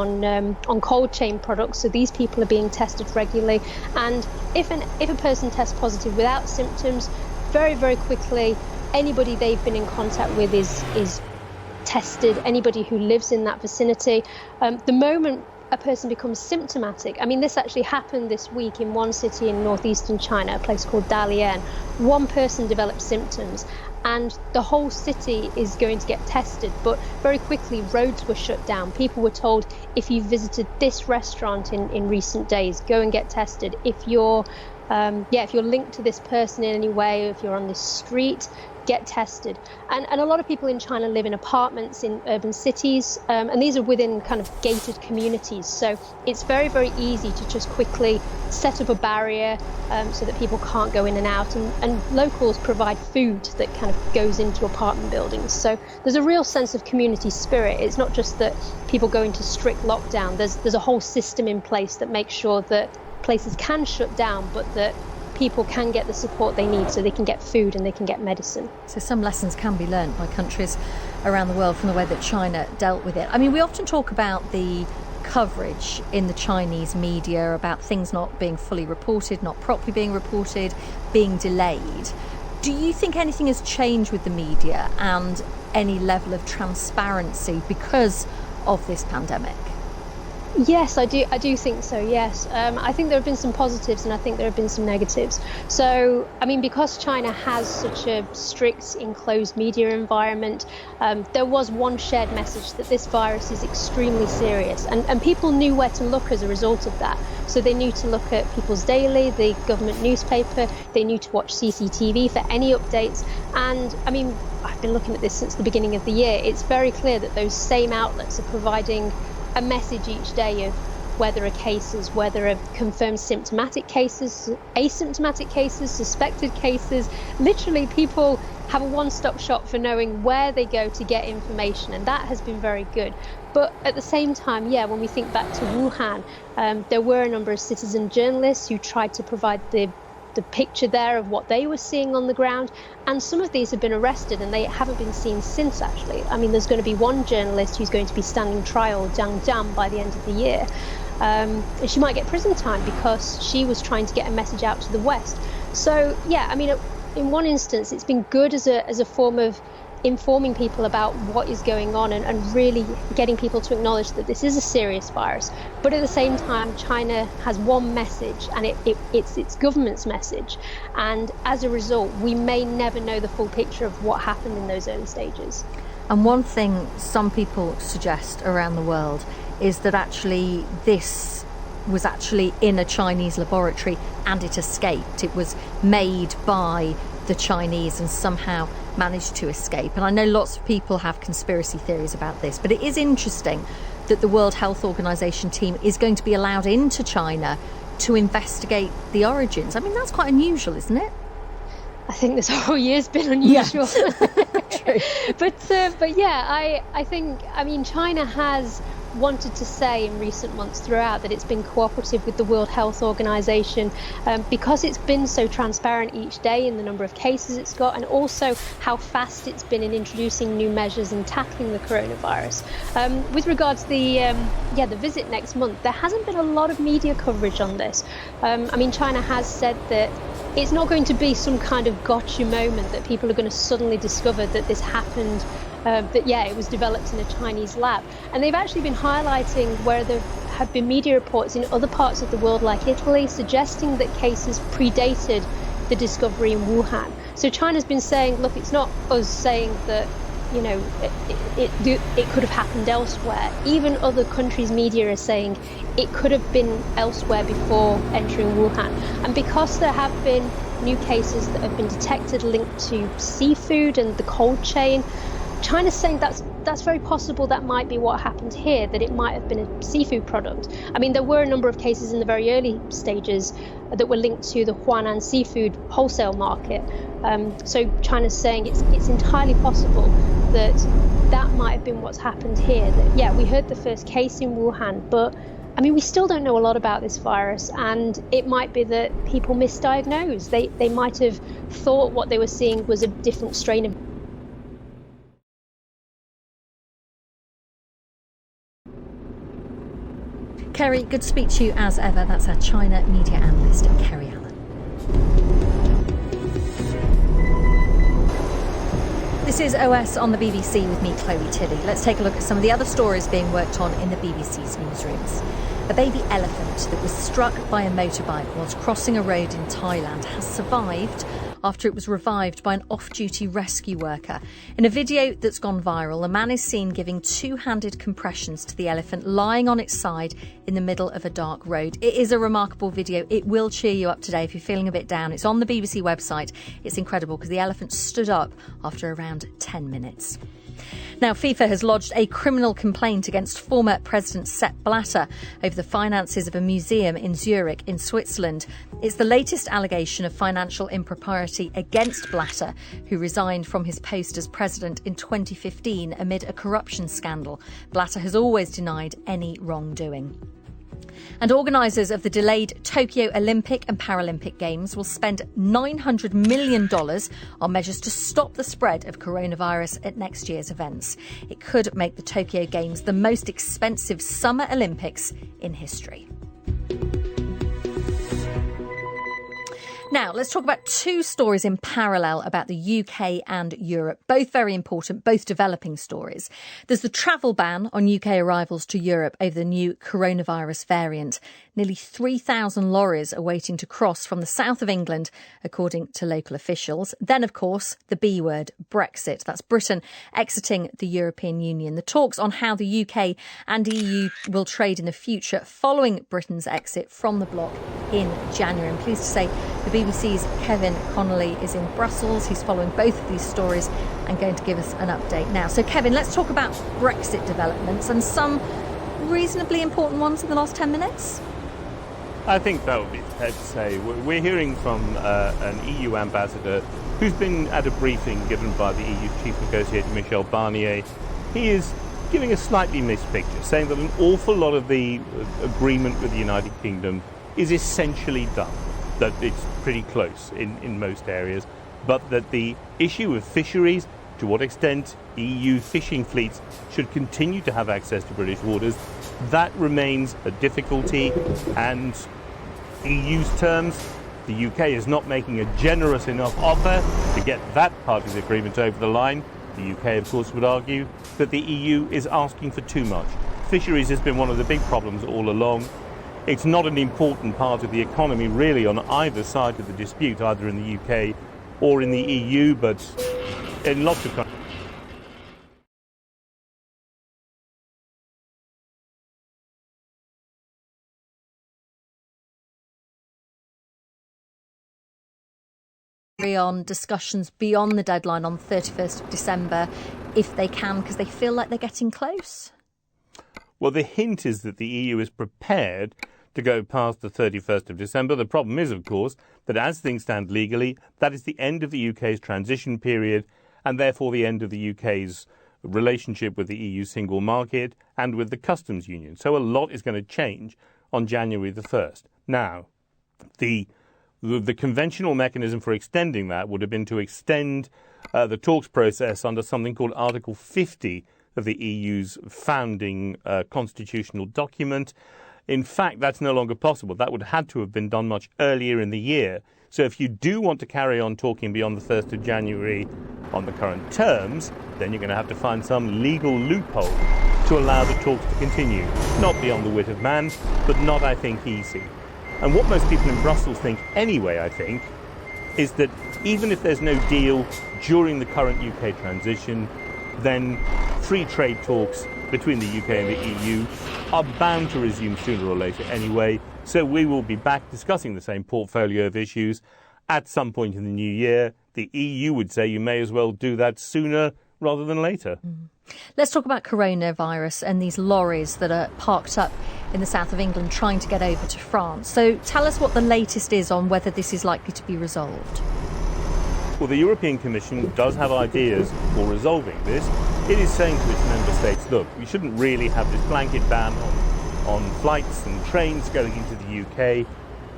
Speaker 20: on cold chain products, so these people are being tested regularly. And if a person tests positive without symptoms, very, very quickly, anybody they've been in contact with is tested. Anybody who lives in that vicinity. The moment a person becomes symptomatic. I mean, this actually happened this week in one city in northeastern China, a place called Dalian. One person developed symptoms, and the whole city is going to get tested. But very quickly, roads were shut down. People were told, if you visited this restaurant in recent days, go and get tested. If you're linked to this person in any way, if you're on this street, get tested. And a lot of people in China live in apartments in urban cities, and these are within kind of gated communities. So it's very, very easy to just quickly set up a barrier so that people can't go in and out. And locals provide food that kind of goes into apartment buildings. So there's a real sense of community spirit. It's not just that people go into strict lockdown. There's a whole system in place that makes sure that places can shut down, but that people can get the support they need so they can get food and they can get medicine.
Speaker 18: So some lessons can be learned by countries around the world from the way that China dealt with it. I mean, we often talk about the coverage in the Chinese media about things not being fully reported, not properly being reported, being delayed. Do you think anything has changed with the media and any level of transparency because of this pandemic?
Speaker 20: Yes, I do think so, yes. I think there have been some positives and I think there have been some negatives. So, I mean, because China has such a strict, enclosed media environment, there was one shared message that this virus is extremely serious. And people knew where to look as a result of that. So they knew to look at People's Daily, the government newspaper, they knew to watch CCTV for any updates. And, I mean, I've been looking at this since the beginning of the year. It's very clear that those same outlets are providing a message each day of whether a cases, whether a confirmed symptomatic cases, asymptomatic cases, suspected cases. Literally, people have a one-stop shop for knowing where they go to get information, and that has been very good. But at the same time, yeah, when we think back to Wuhan, there were a number of citizen journalists who tried to provide the picture there of what they were seeing on the ground, and some of these have been arrested and they haven't been seen since, actually. I mean, there's going to be one journalist who's going to be standing trial, Zhang Jian, by the end of the year. And she might get prison time because she was trying to get a message out to the West. So, yeah, I mean, in one instance, it's been good as a form of informing people about what is going on and really getting people to acknowledge that this is a serious virus. But at the same time, China has one message, and it's its government's message. And as a result, we may never know the full picture of what happened in those early stages.
Speaker 18: And one thing some people suggest around the world is that actually this was actually in a Chinese laboratory and it escaped. It was made by the Chinese and somehow managed to escape. And I know lots of people have conspiracy theories about this, but it is interesting that the World Health Organization team is going to be allowed into China to investigate the origins. I mean, that's quite unusual, isn't it?
Speaker 20: I think this whole year's been unusual.
Speaker 18: True.
Speaker 20: But yeah, I think, I mean, China has wanted to say in recent months throughout that it's been cooperative with the World Health Organization because it's been so transparent each day in the number of cases it's got, and also how fast it's been in introducing new measures and tackling the coronavirus. With regards to the visit next month, there hasn't been a lot of media coverage on this. I mean, China has said that it's not going to be some kind of gotcha moment that people are going to suddenly discover that this happened, it was developed in a Chinese lab. And they've actually been highlighting where there have been media reports in other parts of the world, like Italy, suggesting that cases predated the discovery in Wuhan. So China's been saying, look, it's not us saying that, you know, it could have happened elsewhere. Even other countries' media are saying it could have been elsewhere before entering Wuhan. And because there have been new cases that have been detected linked to seafood and the cold chain, China's saying that's very possible that might be what happened here, that it might have been a seafood product. I mean, there were a number of cases in the very early stages that were linked to the Huanan seafood wholesale market. So China's saying it's entirely possible that might have been what's happened here. That, yeah, we heard the first case in Wuhan, but I mean, we still don't know a lot about this virus, and it might be that people misdiagnosed. They might have thought what they were seeing was a different strain of.
Speaker 18: Kerry, good to speak to you as ever. That's our China media analyst, Kerry Allen. This is OS on the BBC with me, Chloe Tilley. Let's take a look at some of the other stories being worked on in the BBC's newsrooms. A baby elephant that was struck by a motorbike whilst crossing a road in Thailand has survived after it was revived by an off-duty rescue worker. In a video that's gone viral, a man is seen giving two-handed compressions to the elephant lying on its side in the middle of a dark road. It is a remarkable video. It will cheer you up today if you're feeling a bit down. It's on the BBC website. It's incredible because the elephant stood up after around 10 minutes. Now, FIFA has lodged a criminal complaint against former President Seth Blatter over the finances of a museum in Zurich in Switzerland. It's the latest allegation of financial impropriety against Blatter, who resigned from his post as president in 2015 amid a corruption scandal. Blatter has always denied any wrongdoing. And organisers of the delayed Tokyo Olympic and Paralympic Games will spend $900 million on measures to stop the spread of coronavirus at next year's events. It could make the Tokyo Games the most expensive Summer Olympics in history. Now, let's talk about two stories in parallel about the UK and Europe. Both very important, both developing stories. There's the travel ban on UK arrivals to Europe over the new coronavirus variant. Nearly 3,000 lorries are waiting to cross from the south of England, according to local officials. Then, of course, the B word, Brexit. That's Britain exiting the European Union. The talks on how the UK and EU will trade in the future following Britain's exit from the bloc in January. I'm pleased to say the BBC's Kevin Connolly is in Brussels. He's following both of these stories and going to give us an update now. So, Kevin, let's talk about Brexit developments and some reasonably important ones in the last 10 minutes.
Speaker 11: I think that would be fair to say. We're hearing from an EU ambassador who's been at a briefing given by the EU chief negotiator Michel Barnier. He is giving a slightly mixed picture, saying that an awful lot of the agreement with the United Kingdom is essentially done, that it's pretty close in most areas, but that the issue of fisheries, to what extent EU fishing fleets should continue to have access to British waters, that remains a difficulty. And EU's terms, the UK is not making a generous enough offer to get that part of the agreement over the line. The UK, of course, would argue that the EU is asking for too much. Fisheries has been one of the big problems all along. It's not an important part of the economy, really, on either side of the dispute, either in the UK or in the EU, but in lots of countries.
Speaker 18: On discussions beyond the deadline on 31st of December, if they can, because they feel like they're getting close?
Speaker 11: Well, the hint is that the EU is prepared to go past the 31st of December. The problem is, of course, that as things stand legally, that is the end of the UK's transition period and therefore the end of the UK's relationship with the EU single market and with the customs union. So a lot is going to change on January the 1st. Now, the conventional mechanism for extending that would have been to extend the talks process under something called Article 50 of the EU's founding constitutional document. In fact, that's no longer possible. That would have had to have been done much earlier in the year. So if you do want to carry on talking beyond the 1st of January on the current terms, then you're going to have to find some legal loophole to allow the talks to continue. Not beyond the wit of man, but not, I think, easy. And what most people in Brussels think anyway, I think, is that even if there's no deal during the current UK transition, then free trade talks between the UK and the EU are bound to resume sooner or later anyway. So we will be back discussing the same portfolio of issues at some point in the new year. The EU would say you may as well do that sooner rather than later.
Speaker 18: Let's talk about coronavirus and these lorries that are parked up in the south of England trying to get over to France. So tell us what the latest is on whether this is likely to be resolved.
Speaker 11: Well, the European Commission does have ideas for resolving this. It is saying to its member states, look, we shouldn't really have this blanket ban on flights and trains going into the UK,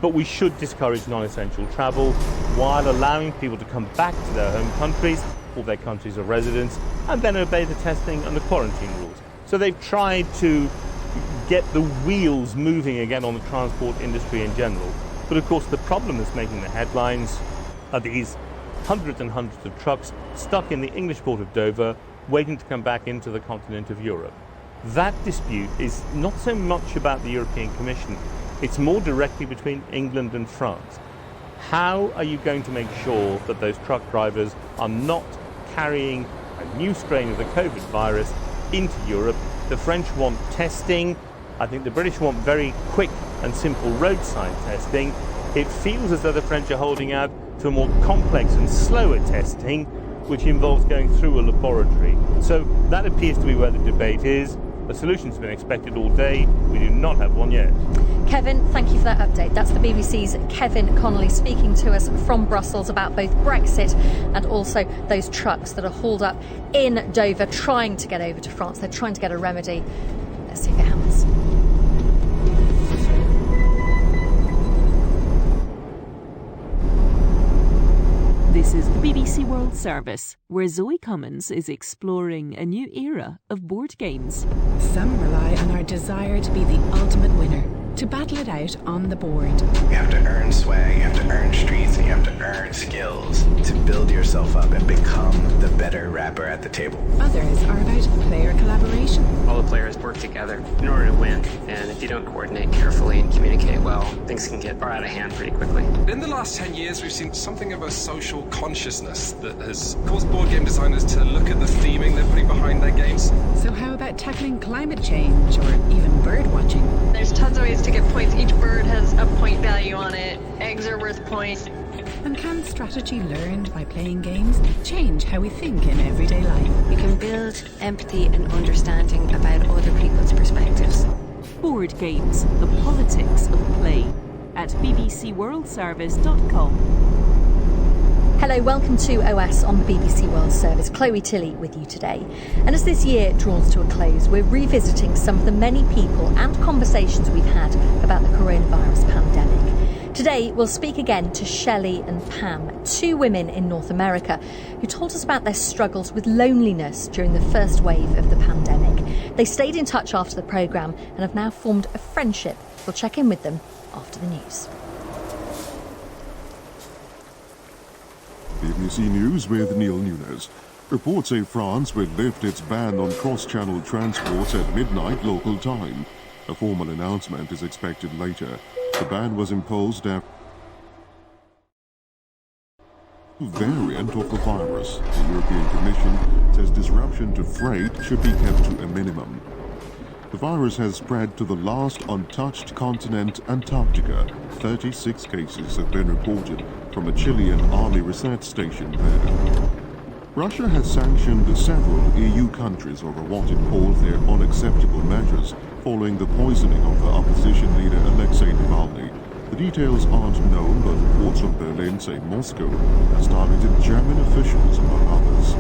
Speaker 11: but we should discourage non-essential travel while allowing people to come back to their home countries or their countries of residence and then obey the testing and the quarantine rules. So they've tried to get the wheels moving again on the transport industry in general. But of course the problem that's making the headlines are these hundreds and hundreds of trucks stuck in the English port of Dover waiting to come back into the continent of Europe. That dispute is not so much about the European Commission, it's more directly between England and France. How are you going to make sure that those truck drivers are not carrying a new strain of the COVID virus into Europe? The French want testing. I think the British want very quick and simple roadside testing. It feels as though the French are holding out for more complex and slower testing, which involves going through a laboratory. So that appears to be where the debate is. A solution's been expected all day. We do not have one yet.
Speaker 18: Kevin, thank you for that update. That's the BBC's Kevin Connolly speaking to us from Brussels about both Brexit and also those trucks that are hauled up in Dover trying to get over to France. They're trying to get a remedy. Let's see if it happens.
Speaker 21: The This is the BBC World Service, where Zoe Cummins is exploring a new era of board games.
Speaker 22: Some rely on our desire to be the ultimate winner, to battle it out on the board.
Speaker 23: You have to earn swag, you have to earn streets, and you have to earn skills to build yourself up and become the better rapper at the table.
Speaker 22: Others are about player collaboration.
Speaker 24: All the players work together in order to win, and if you don't coordinate carefully and communicate well, things can get far out of hand pretty quickly.
Speaker 25: In the last 10 years, we've seen something of a social consciousness that has caused board game designers to look at the theming they're putting behind their games.
Speaker 22: So how about tackling climate change or even bird watching?
Speaker 26: There's tons of ways to get points. Each bird has a point value on it. Eggs are worth points.
Speaker 22: And can strategy learned by playing games change how we think in everyday life?
Speaker 27: You can build empathy and understanding about other people's perspectives.
Speaker 21: Board games, the politics of play, at bbcworldservice.com.
Speaker 18: Hello, welcome to OS on the BBC World Service. Chloe Tilley with you today. And as this year draws to a close, we're revisiting some of the many people and conversations we've had about the coronavirus pandemic. Today, we'll speak again to Shelley and Pam, two women in North America who told us about their struggles with loneliness during the first wave of the pandemic. They stayed in touch after the programme and have now formed a friendship. We'll check in with them after the news.
Speaker 28: BBC News with Neil Nunes. Reports say France will lift its ban on cross-channel transports at midnight local time. A formal announcement is expected later. The ban was imposed after a variant of the virus. The European Commission says disruption to freight should be kept to a minimum. The virus has spread to the last untouched continent, Antarctica. 36 cases have been reported from a Chilean army research station there. Russia has sanctioned several EU countries over what it calls their unacceptable measures following the poisoning of the opposition leader Alexei Navalny. The details aren't known, but reports from Berlin say Moscow has targeted German officials, among others.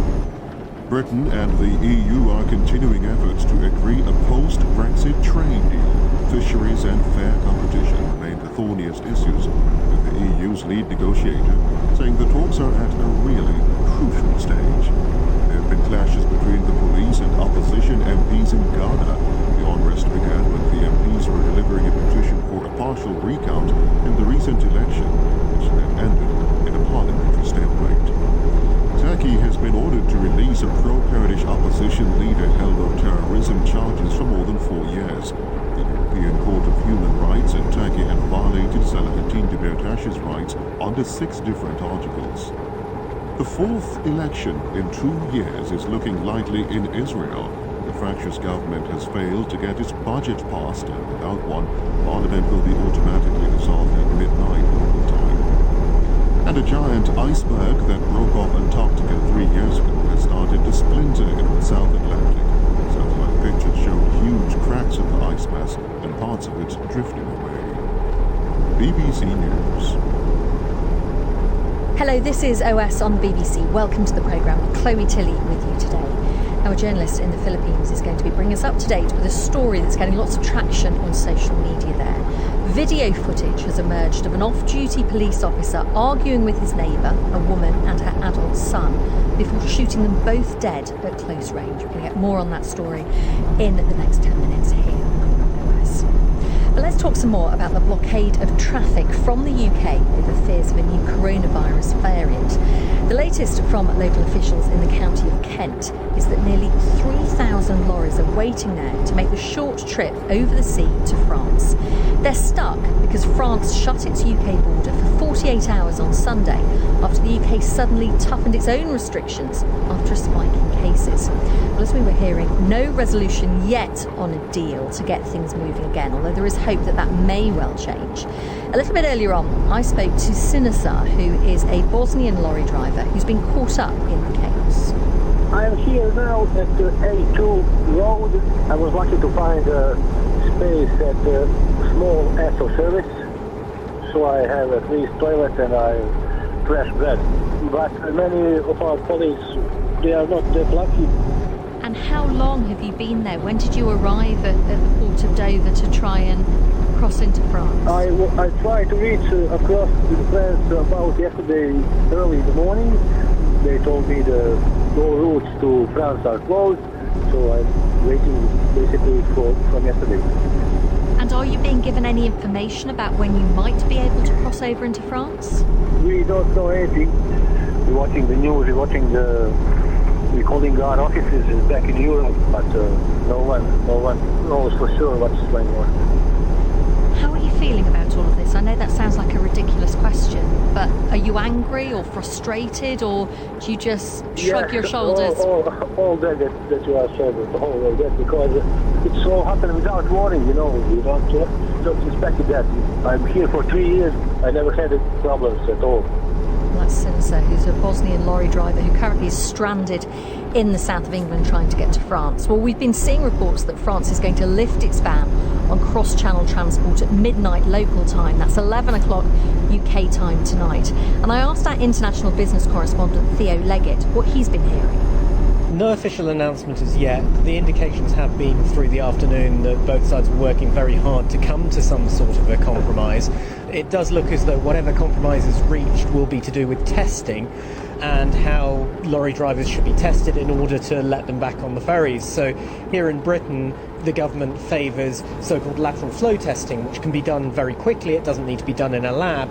Speaker 28: Britain and the EU are continuing efforts to agree a post-Brexit trade deal. Fisheries and fair competition remain the thorniest issues, with the EU's lead negotiator saying the talks are at a really crucial stage. There have been clashes between the police and opposition MPs in Ghana. The unrest began when the MPs were delivering a petition for a partial recount in the recent election, which then ended in a parliamentary stalemate. Turkey has been ordered to release a pro-Kurdish opposition leader held on terrorism charges for more than 4 years. The European Court of Human Rights in Turkey had violated Selahattin Demirtaş's rights under 6 different articles. The fourth election in 2 years is looking likely in Israel. The fractious government has failed to get its budget passed, and without one, Parliament will be automatically dissolved at midnight local time. And a giant iceberg that broke off Antarctica 3 years ago has started to splinter in the South Atlantic. Satellite pictures showed huge cracks in the ice mass and parts of it drifting away. BBC News.
Speaker 18: Hello, this is OS on the BBC. Welcome to the programme. Chloe Tilley with you today. Our journalist in the Philippines is going to be bringing us up to date with a story that's getting lots of traction on social media there. Video footage has emerged of an off-duty police officer arguing with his neighbour, a woman, and her adult son, before shooting them both dead at close range. We're going to get more on that story in the next 10 minutes here on OS. But let's talk some more about the blockade of traffic from the UK over fears of a new coronavirus variant. The latest from local officials in the county of Kent is that nearly 3,000 lorries are waiting there to make the short trip over the sea to France. They're stuck because France shut its UK border for 48 hours on Sunday after the UK suddenly toughened its own restrictions after a spike in cases. Well, as we were hearing, no resolution yet on a deal to get things moving again, although there is hope that that may well change. A little bit earlier on, I spoke to Sinisa, who is a Bosnian lorry driver who's been caught up in the chaos.
Speaker 29: I am here now at the A2 road. I was lucky to find a space at the small Esso service, so I have at least toilet and I fresh bread. But many of our colleagues, they are not that lucky.
Speaker 18: And how long have you been there? When did you arrive at the port of Dover to try and cross into France?
Speaker 29: I tried to reach across the France about yesterday early in the morning. They told me the all routes to France are closed, so I'm waiting basically from yesterday.
Speaker 18: And are you being given any information about when you might be able to cross over into France?
Speaker 29: We don't know anything. We're watching the news, we're calling our offices back in Europe, but no one knows for sure what's going on.
Speaker 18: How are you feeling about all of this? I know that sounds like a ridiculous question, but are you angry or frustrated, or do you just shrug your shoulders?
Speaker 29: All that you are saying, all of that, because it's all happened without warning, you know. We don't expect that. I'm here for 3 years. I never had problems at all.
Speaker 18: That's Sinsa, who's a Bosnian lorry driver who currently is stranded in the south of England trying to get to France. Well, we've been seeing reports that France is going to lift its ban on cross-channel transport at midnight local time. That's 11 o'clock UK time tonight. And I asked our international business correspondent Theo Leggett what he's been hearing.
Speaker 1: No official announcement as yet. The indications have been through the afternoon that both sides were working very hard to come to some sort of a compromise. It does look as though whatever compromise is reached will be to do with testing and how lorry drivers should be tested in order to let them back on the ferries. So here in Britain, the government favours so-called lateral flow testing, which can be done very quickly. It doesn't need to be done in a lab,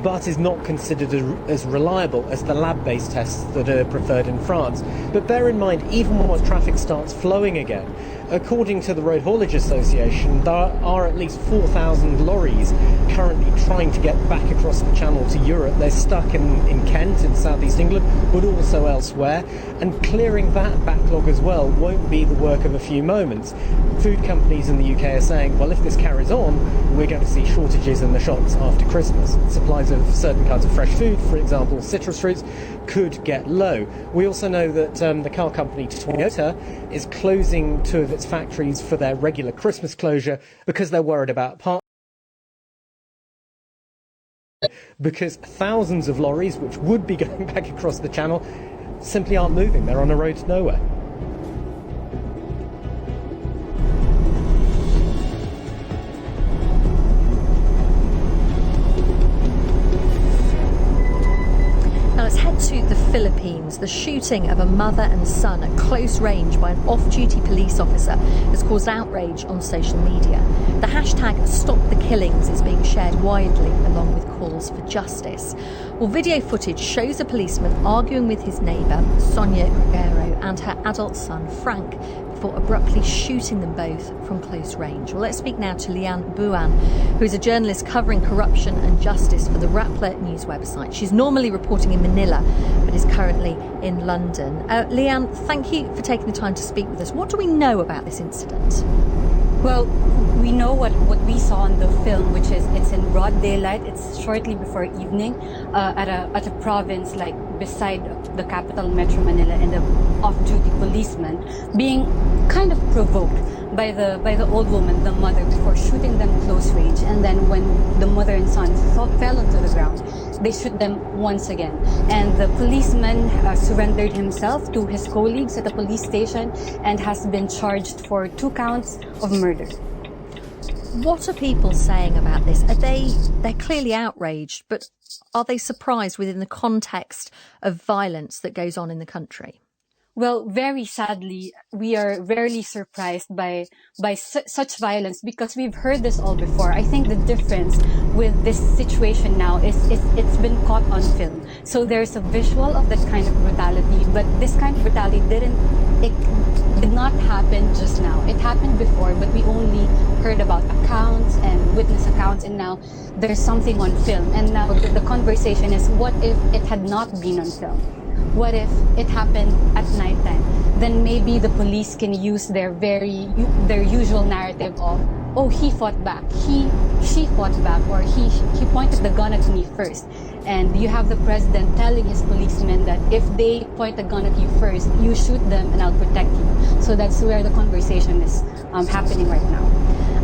Speaker 1: but is not considered as reliable as the lab-based tests that are preferred in France. But bear in mind, even once traffic starts flowing again, according to the Road Haulage Association, there are at least 4,000 lorries currently trying to get back across the channel to Europe. They're stuck in Kent, in southeast England, but also elsewhere. And clearing that backlog as well won't be the work of a few moments. Food companies in the UK are saying, well, if this carries on, we're going to see shortages in the shops after Christmas. Supplies of certain kinds of fresh food, for example, citrus fruits, could get low. We also know that the car company Toyota is closing 2 of its factories for their regular Christmas closure because they're worried about parts. Because thousands of lorries, which would be going back across the channel, simply aren't moving. They're on a road to nowhere.
Speaker 18: Let's head to the Philippines. The shooting of a mother and son at close range by an off-duty police officer has caused outrage on social media. The hashtag Stop the Killings is being shared widely, along with calls for justice. Well, video footage shows a policeman arguing with his neighbour, Sonia Gregorio, and her adult son, Frank, before abruptly shooting them both from close range. Well, let's speak now to Lian Buan, who is a journalist covering corruption and justice for the Rappler news website. She's normally reporting in Manila, but is currently in London. Lian, thank you for taking the time to speak with us. What do we know about this incident?
Speaker 3: Well, we know what we saw in the film, which is it's in broad daylight. It's shortly before evening at a province like beside the capital, Metro Manila, and the off-duty policeman being kind of provoked by the old woman, the mother, before shooting them close range. And then when the mother and son fell onto the ground, they shoot them once again. And the policeman surrendered himself to his colleagues at the police station and has been charged for 2 counts of murder.
Speaker 18: What are people saying about this? They're clearly outraged, but are they surprised within the context of violence that goes on in the country?
Speaker 3: Well, very sadly, we are rarely surprised by such violence because we've heard this all before. I think the difference with this situation now is it's been caught on film. So there's a visual of that kind of brutality, but this kind of brutality did not happen just now. It happened before, but we only heard about accounts and witness accounts, and now there's something on film. And now the conversation is, what if it had not been on film? What if it happened at nighttime? Then maybe the police can use their usual narrative of, oh, he fought back, she fought back, or he pointed the gun at me first. And you have the president telling his policemen that if they point a gun at you first, you shoot them and I'll protect you. So that's where the conversation is happening right now.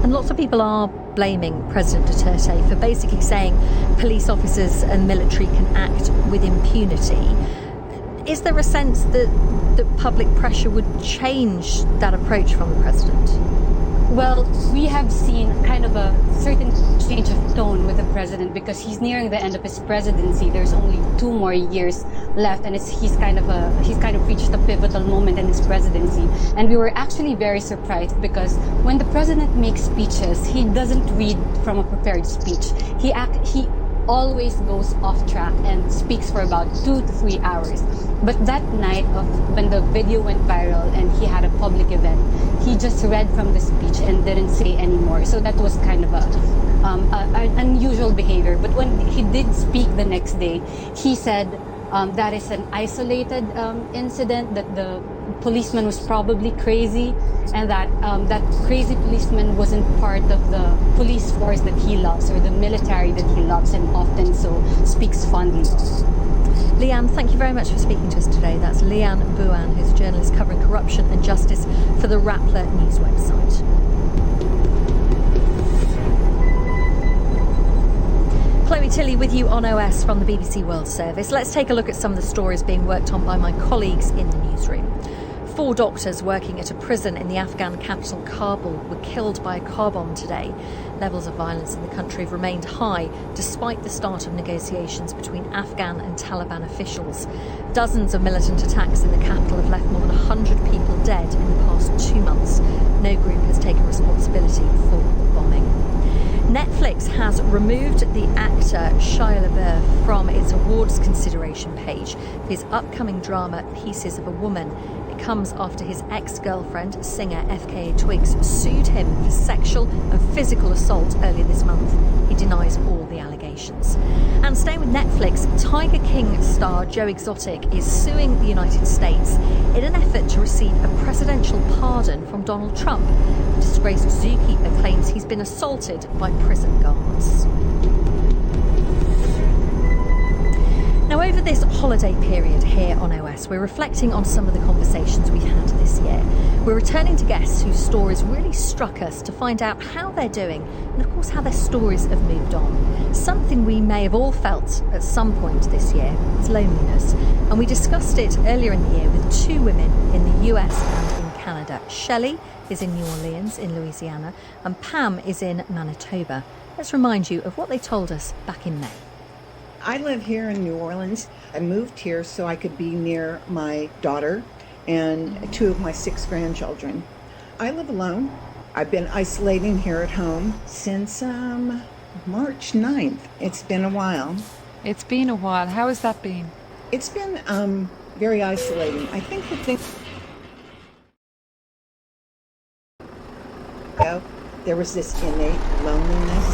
Speaker 18: And lots of people are blaming President Duterte for basically saying police officers and military can act with impunity. Is there a sense that public pressure would change that approach from the president?
Speaker 3: Well, we have seen kind of a certain change of tone with the president because he's nearing the end of his presidency. There's only 2 more years left, and he's kind of reached a pivotal moment in his presidency. And we were actually very surprised because when the president makes speeches, he doesn't read from a prepared speech. He always goes off track and speaks for about 2 to 3 hours. But that night when the video went viral and he had a public event, he just read from the speech and didn't say any more. So that was kind of an unusual behavior. But when he did speak the next day, he said that is an isolated incident, that the policeman was probably crazy, and that that crazy policeman wasn't part of the police force that he loves or the military that he loves and often so speaks fondly of.
Speaker 18: Leanne, thank you very much for speaking to us today. That's Leanne Bouan, who's a journalist covering corruption and justice for the Rappler news website. Chloe Tilley with you on OS from the BBC World Service. Let's take a look at some of the stories being worked on by my colleagues in the newsroom. 4 doctors working at a prison in the Afghan capital Kabul were killed by a car bomb today. Levels of violence in the country have remained high despite the start of negotiations between Afghan and Taliban officials. Dozens of militant attacks in the capital have left more than 100 people dead in the past 2 months. No group has taken responsibility for the bombing. Netflix has removed the actor Shia LaBeouf from its awards consideration page for his upcoming drama Pieces of a Woman. It comes after his ex-girlfriend, singer FKA Twigs, sued him for sexual and physical assault earlier this month. He denies all the allegations. And staying with Netflix, Tiger King star Joe Exotic is suing the United States in an effort to receive a presidential pardon from Donald Trump. The disgraced zookeeper claims he's been assaulted by prison guards. Now, over this holiday period here on OS, we're reflecting on some of the conversations we've had this year. We're returning to guests whose stories really struck us to find out how they're doing and, of course, how their stories have moved on. Something we may have all felt at some point this year is loneliness. And we discussed it earlier in the year with 2 women in the US and in Canada. Shelley is in New Orleans in Louisiana and Pam is in Manitoba. Let's remind you of what they told us back in May.
Speaker 5: I live here in New Orleans. I moved here so I could be near my daughter and 2 of my 6 grandchildren. I live alone. I've been isolating here at home since March 9th. It's been a while.
Speaker 6: It's been a while. How has that been?
Speaker 5: It's been very isolating. I think the thing... There was this innate loneliness,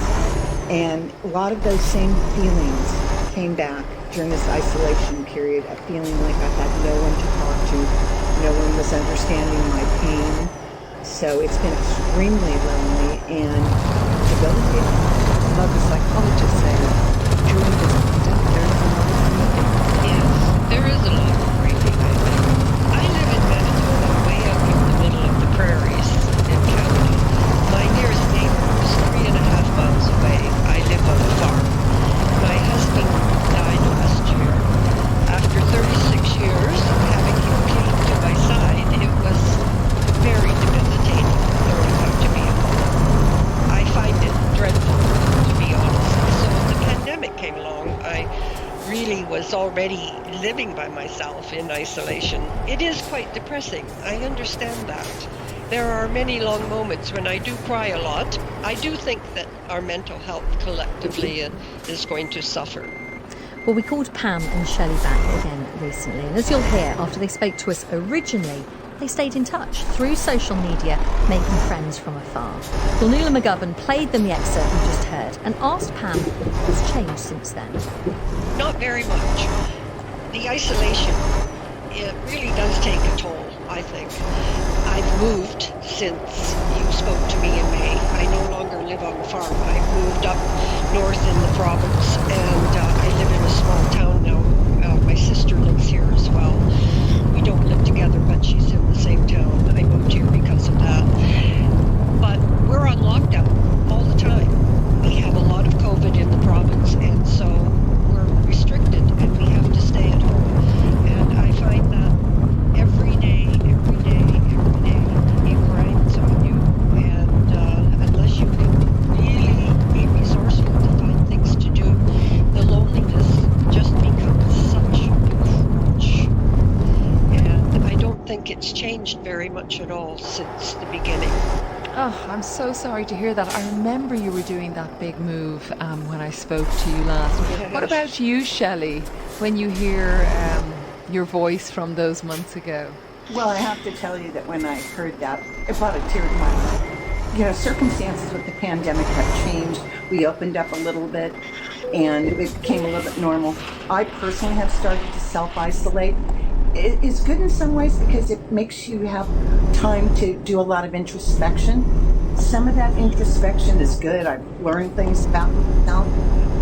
Speaker 5: and a lot of those same feelings came back during this isolation period, a feeling like I had no one to talk to, no one was understanding my pain. So it's been extremely lonely and debilitating.
Speaker 6: Like the psychologist said, during this pandemic, there's a lot of grieving.
Speaker 7: Yes, there is a lot of grieving, I think. I live in Manitoba, way out in the middle of the prairies in Canada. My nearest neighbor is 3.5 miles away. I live on a farm. My husband died last year. After 36 years, having him came to my side, it was very debilitating learning how to be alone. I find it dreadful, to be honest. So when the pandemic came along, I really was already living by myself in isolation. It is quite depressing. I understand that. There are many long moments when I do cry a lot. I do think that our mental health collectively is going to suffer.
Speaker 18: Well, we called Pam and Shelley back again recently, and as you'll hear, after they spoke to us originally, they stayed in touch through social media, making friends from afar. Well, Nuala McGovern played them the excerpt we just heard and asked Pam what's changed since then.
Speaker 7: Not very much. The isolation, it really does take a toll, I think. I've moved since you spoke to me in May. I no longer live on the farm. I've moved up north in the province, and I live in a small town now. My sister lives here as well. We don't live together, but she's in the same town. I moved here because of that. But we're on lockdown all the time. We have a lot of COVID in the province, and so we're restricted, and we have to stay at home. And I find
Speaker 6: Oh, I'm so sorry to hear that. I remember you were doing that big move when I spoke to you last.
Speaker 29: Yes.
Speaker 6: What about you, Shelley, when you hear your voice from those months ago?
Speaker 2: Well, I have to tell you that when I heard that, it brought a tear to my eye. You know, circumstances with the pandemic have changed. We opened up a little bit and it became a little bit normal. I personally have started to self-isolate. It is good in some ways because it makes you have time to do a lot of introspection. Some of that introspection is good. I've learned things about myself.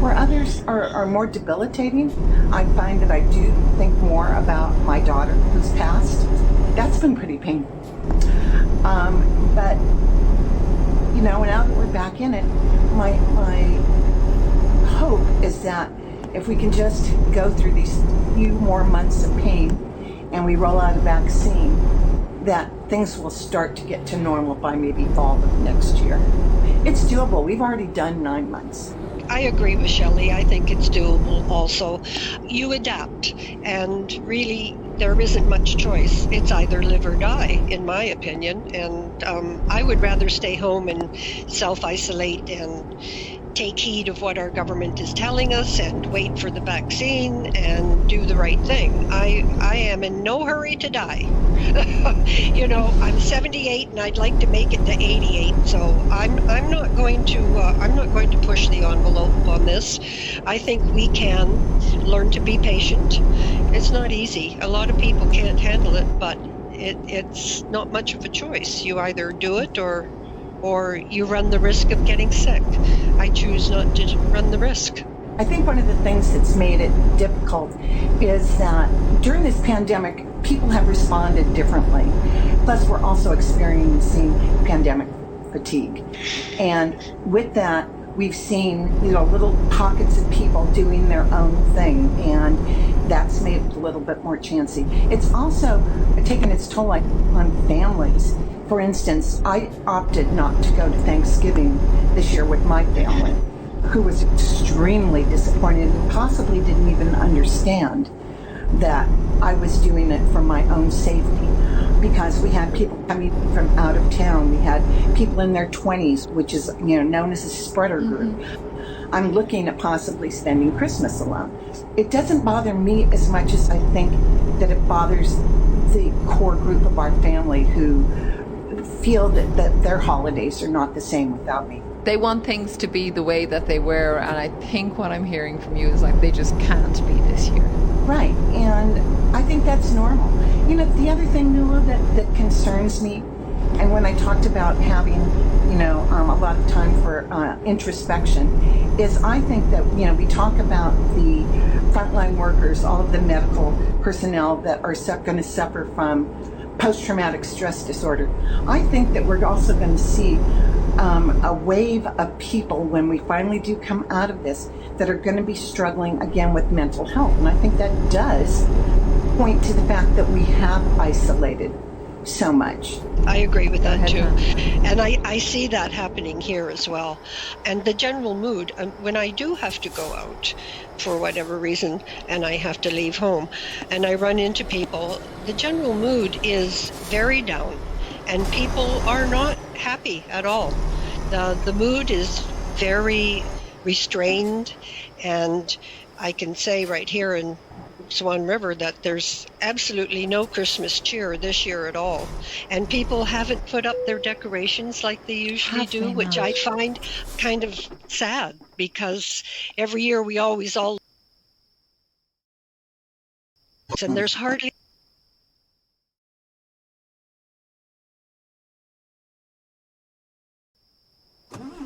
Speaker 2: Where others are more debilitating, I find that I do think more about my daughter who's passed. That's been pretty painful. But, you know, now that we're back in it, my hope is that if we can just go through these few more months of pain and we roll out a vaccine, that things will start to get to normal by maybe fall of next year. It's doable. We've already done 9 months.
Speaker 7: I agree with Shelley. I think it's doable also. You adapt, and really there isn't much choice. It's either live or die, in my opinion, and I would rather stay home and self-isolate and take heed of what our government is telling us and wait for the vaccine and do the right thing. I am in no hurry to die. You know, I'm 78 and I'd like to make it to 88, so I'm not going to push the envelope on this. I think we can learn to be patient. It's not easy. A lot of people can't handle it, but it's not much of a choice. You either do it or you run the risk of getting sick. I choose not to run the risk.
Speaker 2: I think one of the things that's made it difficult is that during this pandemic, people have responded differently. Plus, we're also experiencing pandemic fatigue. And with that, we've seen, you know, little pockets of people doing their own thing, and that's made it a little bit more chancy. It's also taken its toll on families. For instance, I opted not to go to Thanksgiving this year with my family, who was extremely disappointed and possibly didn't even understand that I was doing it for my own safety, because we had people coming from out of town. We had people in their 20s, which is, you know, known as a spreader group. I'm looking at possibly spending Christmas alone. It doesn't bother me as much as I think that it bothers the core group of our family who feel that their holidays are not the same without me.
Speaker 6: They want things to be the way that they were, and I think what I'm hearing from you is like they just can't be this year.
Speaker 2: Right, and I think that's normal. You know, the other thing, Nuala, that concerns me, and when I talked about having, you know, a lot of time for introspection, is I think that, you know, we talk about the frontline workers, all of the medical personnel that are going to suffer from post-traumatic stress disorder. I think that we're also going to see a wave of people when we finally do come out of this that are going to be struggling again with mental health. And I think that does point to the fact that we have isolated so much.
Speaker 7: I agree with that too. And I see that happening here as well. And the general mood, when I do have to go out for whatever reason and I have to leave home and I run into people, the general mood is very down and people are not happy at all. The mood is very restrained, and I can say right here in Swan River that there's absolutely no Christmas cheer this year at all. And people haven't put up their decorations like they usually do, which I find kind of sad, because every year we always all... And there's hardly...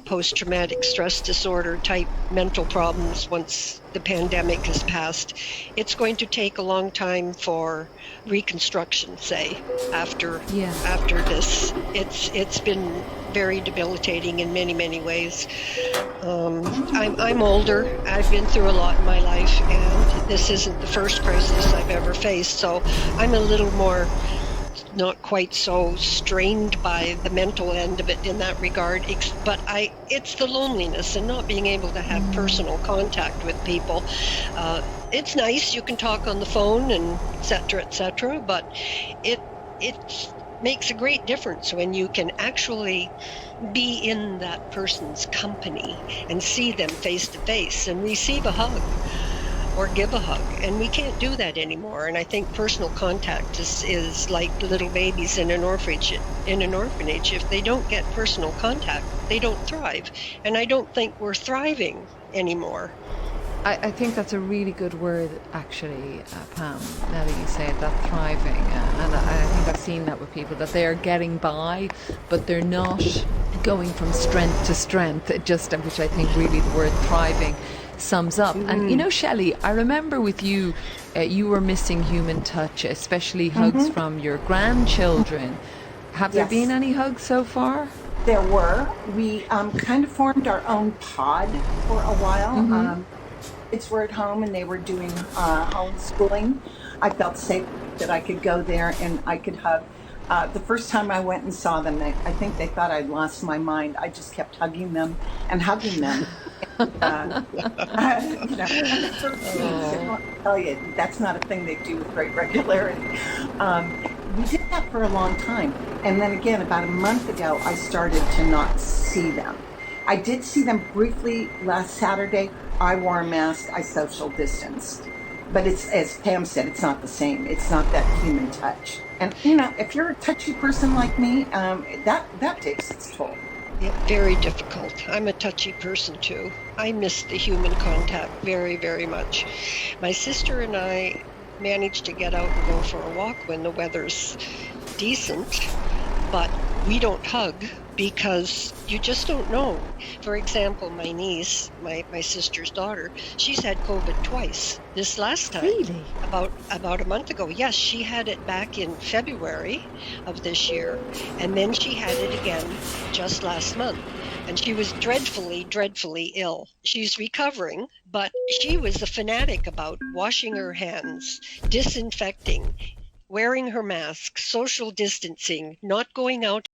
Speaker 7: post-traumatic stress disorder type mental problems once the pandemic has passed. It's going to take a long time for reconstruction, say, after this. It's been very debilitating in many ways. I'm older. I've been through a lot in my life, and this isn't the first crisis I've ever faced, so I'm a little more not quite so strained by the mental end of it in that regard, but it's the loneliness and not being able to have personal contact with people. It's nice, you can talk on the phone and et cetera, but makes a great difference when you can actually be in that person's company and see them face to face and receive a hug or give a hug. And we can't do that anymore. And I think personal contact is like little babies in an orphanage. If they don't get personal contact, they don't thrive. And I don't think we're thriving anymore.
Speaker 6: I think that's a really good word, actually, Pam, now that you say it, that thriving. And I think I've seen that with people, that they are getting by, but they're not going from strength to strength, which I think really the word thriving sums up. And, you know, Shelley, I remember with you, you were missing human touch, especially hugs from your grandchildren. Have there been any hugs so far?
Speaker 2: There were. We kind of formed our own pod for a while. Kids were at home and they were doing homeschooling. I felt safe that I could go there and I could hug. The first time I went and saw them, I think they thought I'd lost my mind. I just kept hugging them and hugging them. And, I'll tell you, that's not a thing they do with great regularity. We did that for a long time. And then again, about a month ago, I started to not see them. I did see them briefly last Saturday. I wore a mask, I social distanced. But it's, as Pam said, it's not the same. It's not that human touch. And, you know, if you're a touchy person like me, that takes its toll.
Speaker 7: Yeah, very difficult. I'm a touchy person too. I miss the human contact very, very much. My sister and I managed to get out and go for a walk when the weather's decent, but we don't hug because you just don't know. For example, my niece, my sister's daughter, she's had COVID twice. This last time,
Speaker 18: really?
Speaker 7: About a month ago. Yes, she had it back in February of this year, and then she had it again just last month. And she was dreadfully, dreadfully ill. She's recovering, but she was a fanatic about washing her hands, disinfecting, wearing her mask, social distancing, not going out